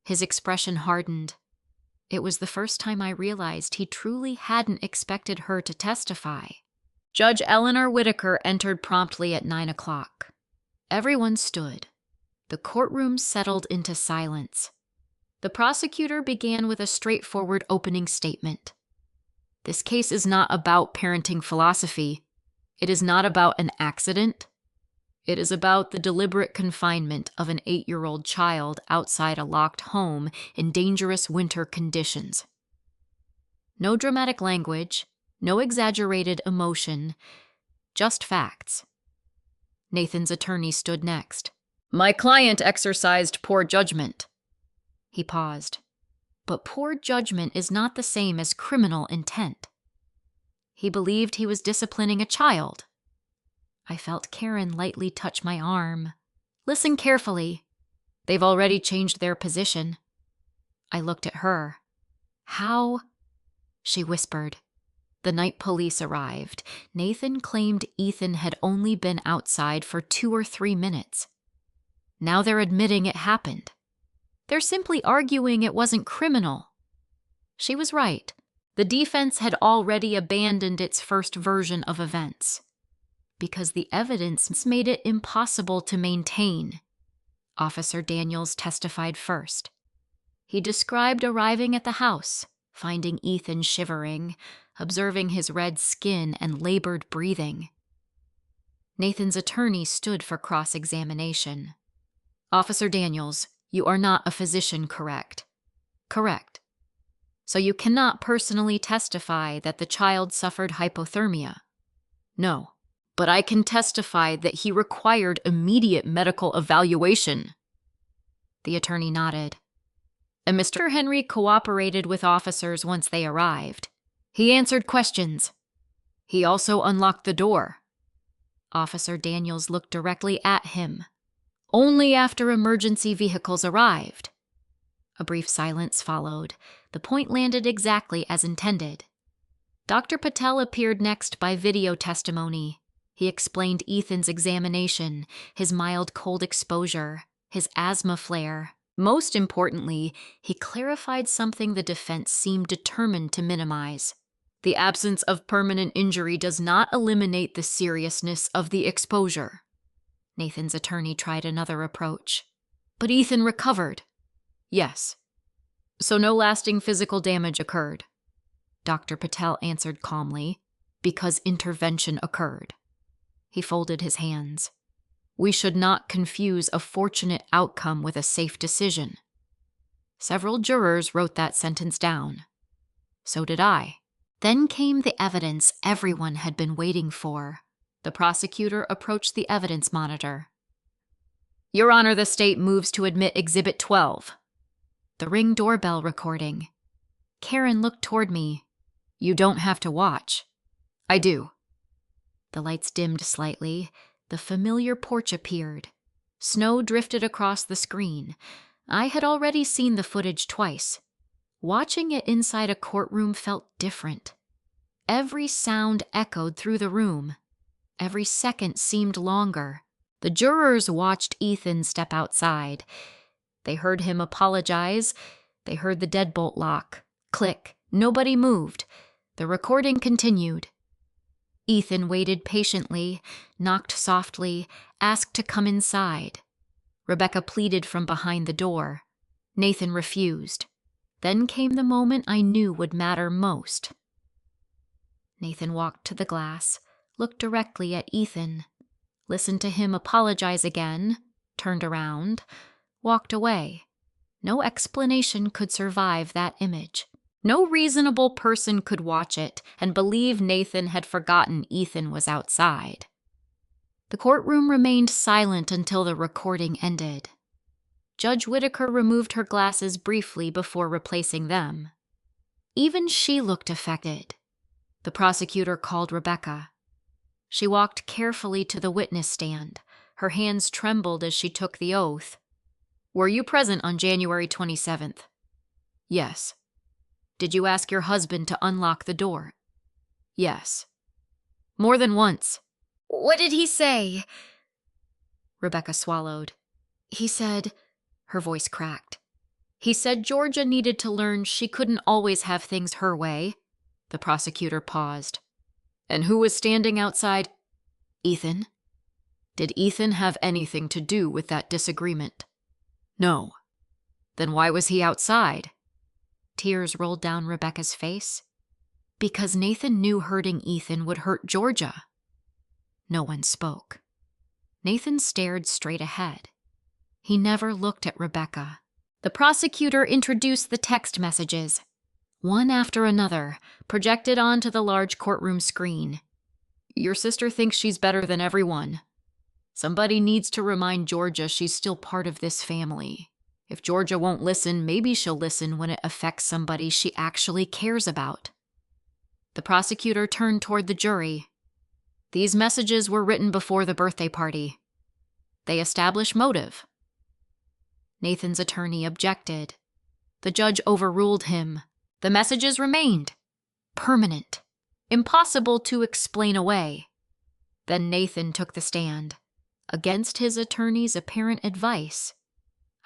His expression hardened. It was the first time I realized he truly hadn't expected her to testify. Judge Eleanor Whitaker entered promptly at 9 o'clock. Everyone stood. The courtroom settled into silence. The prosecutor began with a straightforward opening statement. "This case is not about parenting philosophy. It is not about an accident. It is about the deliberate confinement of an 8-year-old child outside a locked home in dangerous winter conditions." No dramatic language, no exaggerated emotion, just facts. Nathan's attorney stood next. "My client exercised poor judgment." He paused. But poor judgment is not the same as criminal intent. He believed he was disciplining a child. I felt Karen lightly touch my arm. "Listen carefully. They've already changed their position. I looked at her. How? She whispered. The night police arrived. Nathan claimed Ethan had only been outside for 2 or 3 minutes. Now they're admitting it happened. They're simply arguing it wasn't criminal. She was right. The defense had already abandoned its first version of events because the evidence made it impossible to maintain. Officer Daniels testified first. He described arriving at the house, finding Ethan shivering, observing his red skin and labored breathing. Nathan's attorney stood for cross-examination. Officer Daniels, you are not a physician, correct? Correct. So you cannot personally testify that the child suffered hypothermia? No. But I can testify that he required immediate medical evaluation. The attorney nodded. And Mr. Henry cooperated with officers once they arrived. He answered questions. He also unlocked the door. Officer Daniels looked directly at him. Only after emergency vehicles arrived. A brief silence followed. The point landed exactly as intended. Dr. Patel appeared next by video testimony. He explained Ethan's examination, his mild cold exposure, his asthma flare. Most importantly, he clarified something the defense seemed determined to minimize. The absence of permanent injury does not eliminate the seriousness of the exposure. Nathan's attorney tried another approach. But Ethan recovered. Yes. So no lasting physical damage occurred. Dr. Patel answered calmly, because intervention occurred. He folded his hands. We should not confuse a fortunate outcome with a safe decision. Several jurors wrote that sentence down. So did I. Then came the evidence everyone had been waiting for. The prosecutor approached the evidence monitor. Your Honor, the state moves to admit Exhibit 12. The Ring doorbell recording. Karen looked toward me. You don't have to watch. I do. The lights dimmed slightly. The familiar porch appeared. Snow drifted across the screen. I had already seen the footage twice. Watching it inside a courtroom felt different. Every sound echoed through the room. Every second seemed longer. The jurors watched Ethan step outside. They heard him apologize. They heard the deadbolt lock. Click. Nobody moved. The recording continued. Ethan waited patiently, knocked softly, asked to come inside. Rebecca pleaded from behind the door. Nathan refused. Then came the moment I knew would matter most. Nathan walked to the glass, looked directly at Ethan, listened to him apologize again, turned around, walked away. No explanation could survive that image. No reasonable person could watch it and believe Nathan had forgotten Ethan was outside. The courtroom remained silent until the recording ended. Judge Whitaker removed her glasses briefly before replacing them. Even she looked affected. The prosecutor called Rebecca. She walked carefully to the witness stand. Her hands trembled as she took the oath. Were you present on January 27th? Yes. Did you ask your husband to unlock the door? Yes. More than once. What did he say? Rebecca swallowed. He said, her voice cracked. He said Georgia needed to learn she couldn't always have things her way. The prosecutor paused. And who was standing outside? Ethan. Did Ethan have anything to do with that disagreement? No. Then why was he outside? Tears rolled down Rebecca's face. Because Nathan knew hurting Ethan would hurt Georgia. No one spoke. Nathan stared straight ahead. He never looked at Rebecca. The prosecutor introduced the text messages, one after another, projected onto the large courtroom screen. Your sister thinks she's better than everyone. Somebody needs to remind Georgia she's still part of this family. If Georgia won't listen, maybe she'll listen when it affects somebody she actually cares about. The prosecutor turned toward the jury. These messages were written before the birthday party. They establish motive. Nathan's attorney objected. The judge overruled him. The messages remained. Permanent. Impossible to explain away. Then Nathan took the stand. Against his attorney's apparent advice,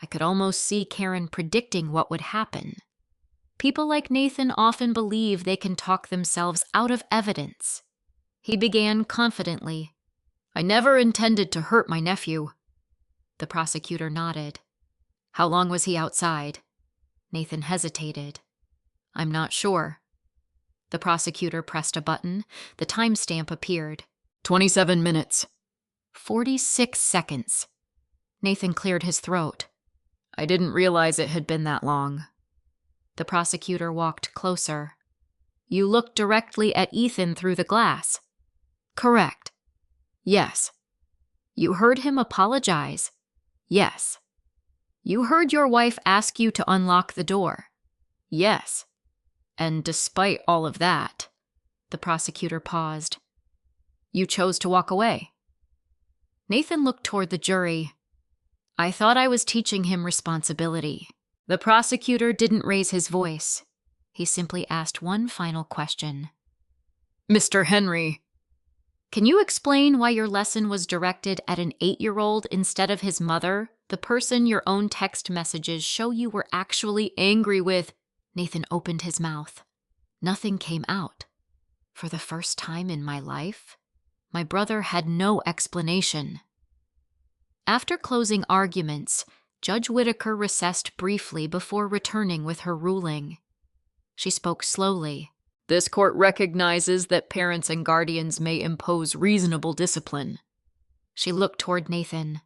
I could almost see Karen predicting what would happen. People like Nathan often believe they can talk themselves out of evidence. He began confidently. "I never intended to hurt my nephew." The prosecutor nodded. "How long was he outside?" Nathan hesitated. "I'm not sure." The prosecutor pressed a button. The timestamp appeared. 27 minutes. 46 seconds. Nathan cleared his throat. "I didn't realize it had been that long." The prosecutor walked closer. "You looked directly at Ethan through the glass." "Correct." "Yes." "You heard him apologize." "Yes." "You heard your wife ask you to unlock the door." "Yes." "And despite all of that," the prosecutor paused, "you chose to walk away." Nathan looked toward the jury. I thought I was teaching him responsibility. The prosecutor didn't raise his voice. He simply asked one final question. "Mr. Henry, can you explain why your lesson was directed at an 8-year-old instead of his mother, the person your own text messages show you were actually angry with?" Nathan opened his mouth. Nothing came out. For the first time in my life, my brother had no explanation. After closing arguments, Judge Whitaker recessed briefly before returning with her ruling. She spoke slowly. "This court recognizes that parents and guardians may impose reasonable discipline." She looked toward Nathan.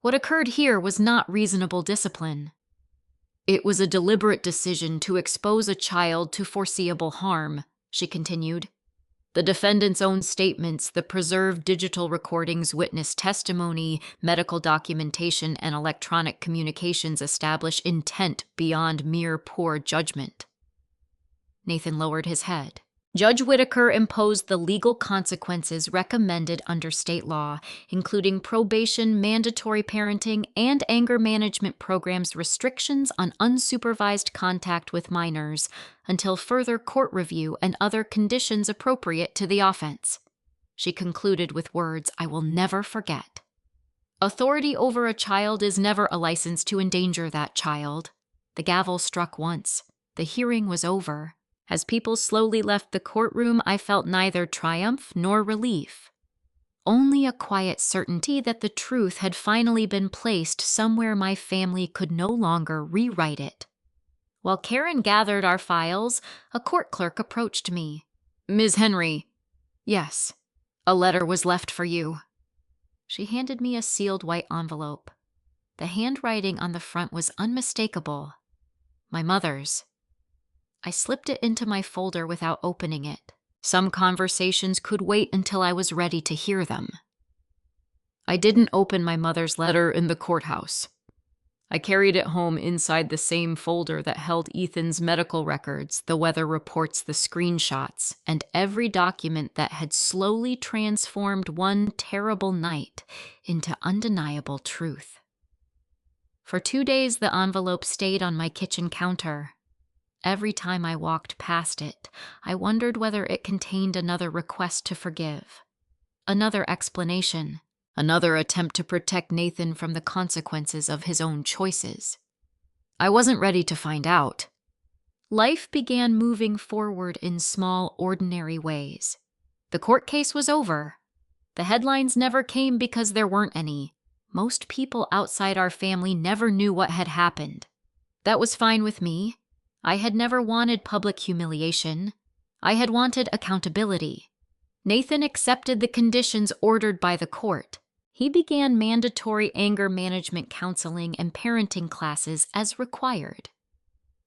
"What occurred here was not reasonable discipline. It was a deliberate decision to expose a child to foreseeable harm," she continued. "The defendant's own statements, the preserved digital recordings, witness testimony, medical documentation, and electronic communications establish intent beyond mere poor judgment." Nathan lowered his head. Judge Whitaker imposed the legal consequences recommended under state law, including probation, mandatory parenting, and anger management programs, restrictions on unsupervised contact with minors, until further court review and other conditions appropriate to the offense. She concluded with words I will never forget. "Authority over a child is never a license to endanger that child." The gavel struck once. The hearing was over. As people slowly left the courtroom, I felt neither triumph nor relief. Only a quiet certainty that the truth had finally been placed somewhere my family could no longer rewrite it. While Karen gathered our files, a court clerk approached me. "Ms. Henry." "Yes." "A letter was left for you." She handed me a sealed white envelope. The handwriting on the front was unmistakable. My mother's. I slipped it into my folder without opening it. Some conversations could wait until I was ready to hear them. I didn't open my mother's letter in the courthouse. I carried it home inside the same folder that held Ethan's medical records, the weather reports, the screenshots, and every document that had slowly transformed one terrible night into undeniable truth. For 2 days, the envelope stayed on my kitchen counter. Every time I walked past it, I wondered whether it contained another request to forgive, another explanation, another attempt to protect Nathan from the consequences of his own choices. I wasn't ready to find out. Life began moving forward in small, ordinary ways. The court case was over. The headlines never came because there weren't any. Most people outside our family never knew what had happened. That was fine with me. I had never wanted public humiliation. I had wanted accountability. Nathan accepted the conditions ordered by the court. He began mandatory anger management counseling and parenting classes as required.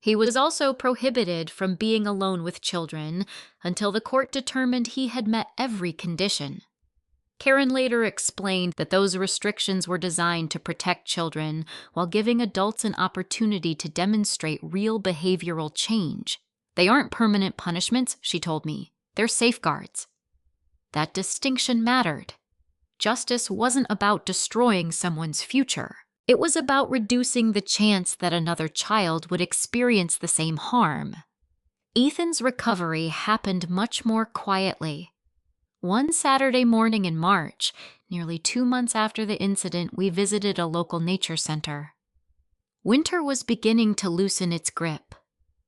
He was also prohibited from being alone with children until the court determined he had met every condition. Karen later explained that those restrictions were designed to protect children while giving adults an opportunity to demonstrate real behavioral change. "They aren't permanent punishments," she told me. "They're safeguards." That distinction mattered. Justice wasn't about destroying someone's future. It was about reducing the chance that another child would experience the same harm. Ethan's recovery happened much more quietly. One Saturday morning in March, nearly 2 months after the incident, we visited a local nature center. Winter was beginning to loosen its grip.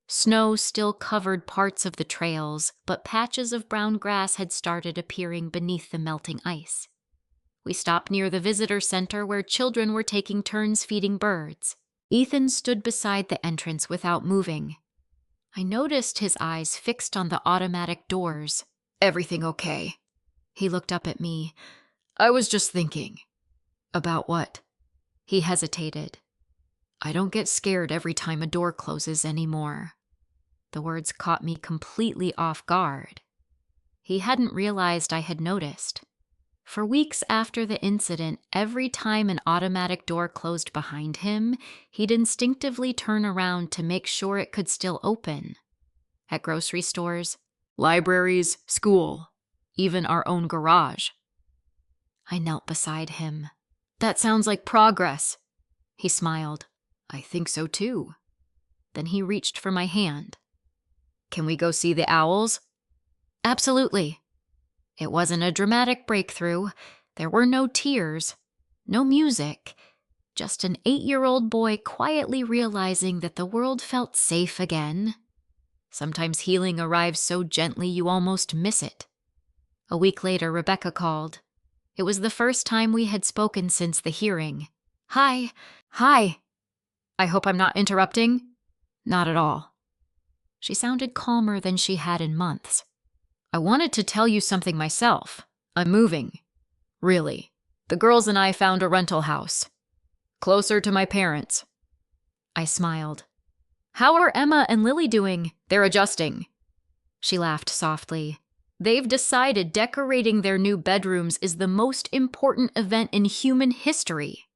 Snow still covered parts of the trails, but patches of brown grass had started appearing beneath the melting ice. We stopped near the visitor center where children were taking turns feeding birds. Ethan stood beside the entrance without moving. I noticed his eyes fixed on the automatic doors. "Everything okay?" He looked up at me. "I was just thinking." "About what?" He hesitated. "I don't get scared every time a door closes anymore." The words caught me completely off guard. He hadn't realized I had noticed. For weeks after the incident, every time an automatic door closed behind him, he'd instinctively turn around to make sure it could still open. At grocery stores, libraries, school, even our own garage. I knelt beside him. "That sounds like progress." He smiled. "I think so too." Then he reached for my hand. "Can we go see the owls?" "Absolutely." It wasn't a dramatic breakthrough. There were no tears, no music, just an 8-year-old boy quietly realizing that the world felt safe again. Sometimes healing arrives so gently you almost miss it. A week later, Rebecca called. It was the first time we had spoken since the hearing. Hi. I hope I'm not interrupting?" "Not at all." She sounded calmer than she had in months. "I wanted to tell you something myself. I'm moving. Really. The girls and I found a rental house. Closer to my parents." I smiled. "How are Emma and Lily doing?" "They're adjusting." She laughed softly. "They've decided decorating their new bedrooms is the most important event in human history."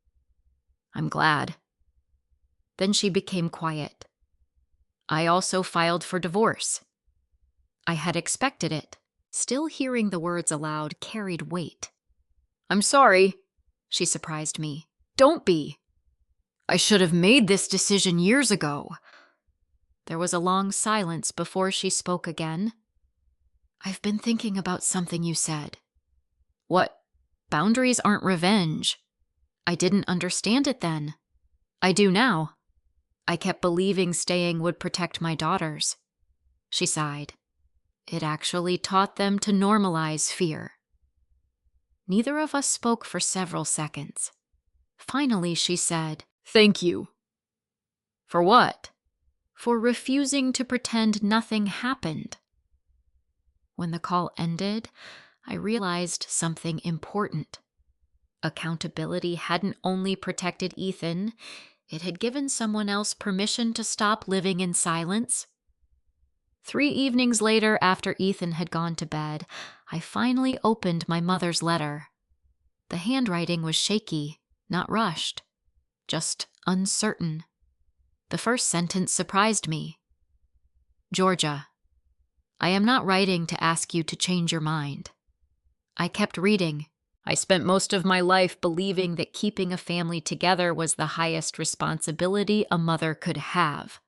"I'm glad." Then she became quiet. "I also filed for divorce." I had expected it. Still hearing the words aloud carried weight. "I'm sorry," she surprised me. "Don't be. I should have made this decision years ago." There was a long silence before she spoke again. "I've been thinking about something you said." "What?" "Boundaries aren't revenge." I didn't understand it then. I do now. I kept believing staying would protect my daughters. She sighed. "It actually taught them to normalize fear." Neither of us spoke for several seconds. Finally, she said, "Thank you." "For what?" "For refusing to pretend nothing happened." When the call ended, I realized something important. Accountability hadn't only protected Ethan, it had given someone else permission to stop living in silence. 3 evenings later, after Ethan had gone to bed, I finally opened my mother's letter. The handwriting was shaky, not rushed, just uncertain. The first sentence surprised me. "Georgia, I am not writing to ask you to change your mind." I kept reading. "I spent most of my life believing that keeping a family together was the highest responsibility a mother could have.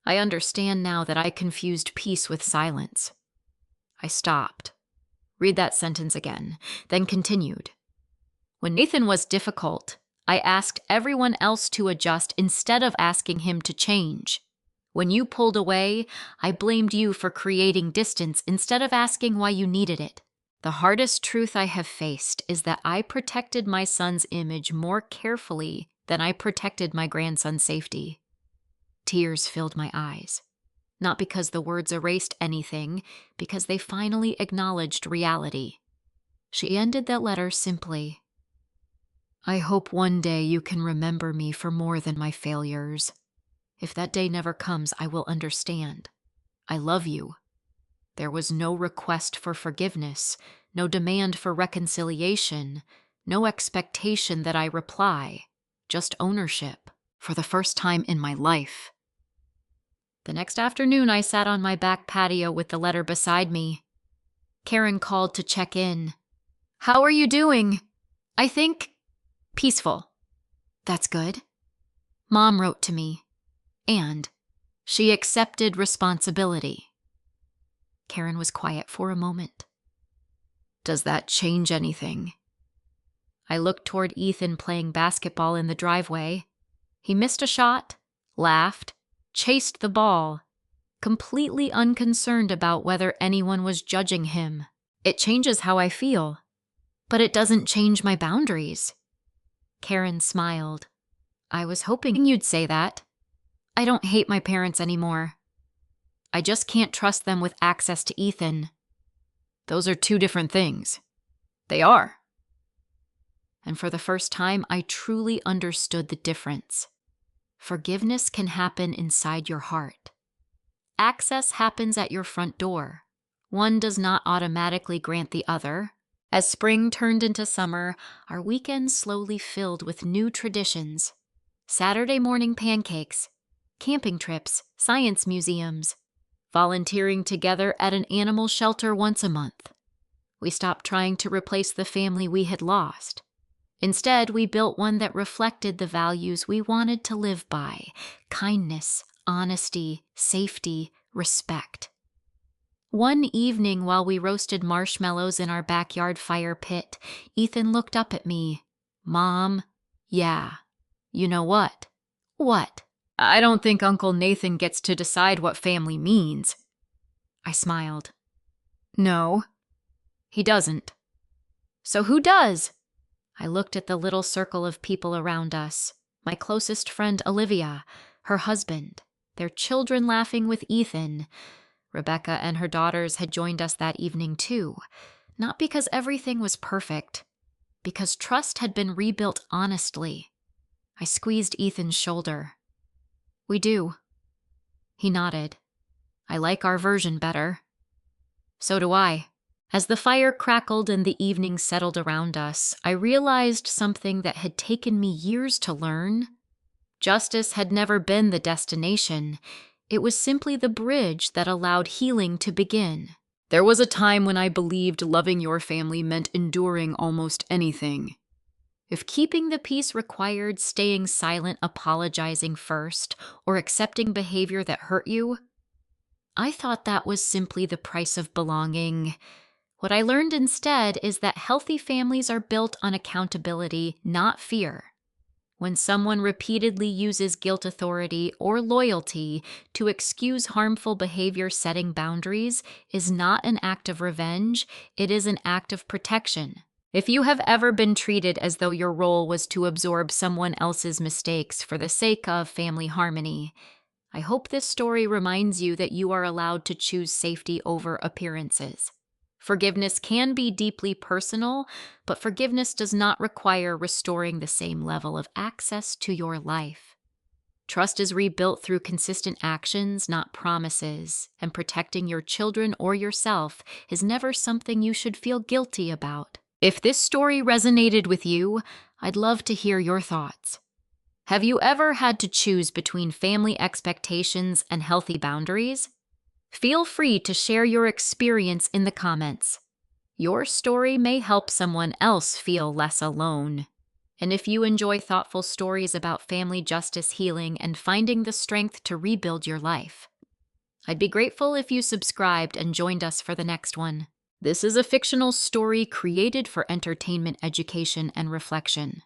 I understand now that I confused peace with silence." I stopped. "Read that sentence again," then continued. "When Nathan was difficult, I asked everyone else to adjust instead of asking him to change. When you pulled away, I blamed you for creating distance instead of asking why you needed it. The hardest truth I have faced is that I protected my son's image more carefully than I protected my grandson's safety." Tears filled my eyes. Not because the words erased anything, because they finally acknowledged reality. She ended that letter simply. "I hope one day you can remember me for more than my failures. If that day never comes, I will understand. I love you." There was no request for forgiveness, no demand for reconciliation, no expectation that I reply, just ownership, for the first time in my life. The next afternoon, I sat on my back patio with the letter beside me. Karen called to check in. "How are you doing?" "I think peaceful." That's good. Mom wrote to me, and she accepted responsibility. Karen was quiet for a moment. Does that change anything? I looked toward Ethan playing basketball in the driveway. He missed a shot, laughed, chased the ball, completely unconcerned about whether anyone was judging him. It changes how I feel, but it doesn't change my boundaries. Karen smiled. I was hoping you'd say that. I don't hate my parents anymore. I just can't trust them with access to Ethan. Those are two different things. They are. And for the first time, I truly understood the difference. Forgiveness can happen inside your heart. Access happens at your front door. One does not automatically grant the other. As spring turned into summer, our weekends slowly filled with new traditions. Saturday morning pancakes, camping trips, science museums, volunteering together at an animal shelter once a month. We stopped trying to replace the family we had lost. Instead, we built one that reflected the values we wanted to live by: kindness, honesty, safety, respect. One evening while we roasted marshmallows in our backyard fire pit, Ethan looked up at me. Mom, yeah. You know what? What? I don't think Uncle Nathan gets to decide what family means. I smiled. No, he doesn't. So who does? I looked at the little circle of people around us. My closest friend Olivia, her husband, their children laughing with Ethan. Rebecca and her daughters had joined us that evening too, not because everything was perfect, because trust had been rebuilt honestly. I squeezed Ethan's shoulder. We do. He nodded. I like our version better. So do I. As the fire crackled and the evening settled around us, I realized something that had taken me years to learn. Justice had never been the destination. It was simply the bridge that allowed healing to begin. There was a time when I believed loving your family meant enduring almost anything. If keeping the peace required staying silent, apologizing first, or accepting behavior that hurt you, I thought that was simply the price of belonging. What I learned instead is that healthy families are built on accountability, not fear. When someone repeatedly uses guilt, authority, or loyalty to excuse harmful behavior, setting boundaries is not an act of revenge, it is an act of protection. If you have ever been treated as though your role was to absorb someone else's mistakes for the sake of family harmony, I hope this story reminds you that you are allowed to choose safety over appearances. Forgiveness can be deeply personal, but forgiveness does not require restoring the same level of access to your life. Trust is rebuilt through consistent actions, not promises, and protecting your children or yourself is never something you should feel guilty about. If this story resonated with you, I'd love to hear your thoughts. Have you ever had to choose between family expectations and healthy boundaries? Feel free to share your experience in the comments. Your story may help someone else feel less alone. And if you enjoy thoughtful stories about family justice, healing, and finding the strength to rebuild your life, I'd be grateful if you subscribed and joined us for the next one. This is a fictional story created for entertainment, education, and reflection.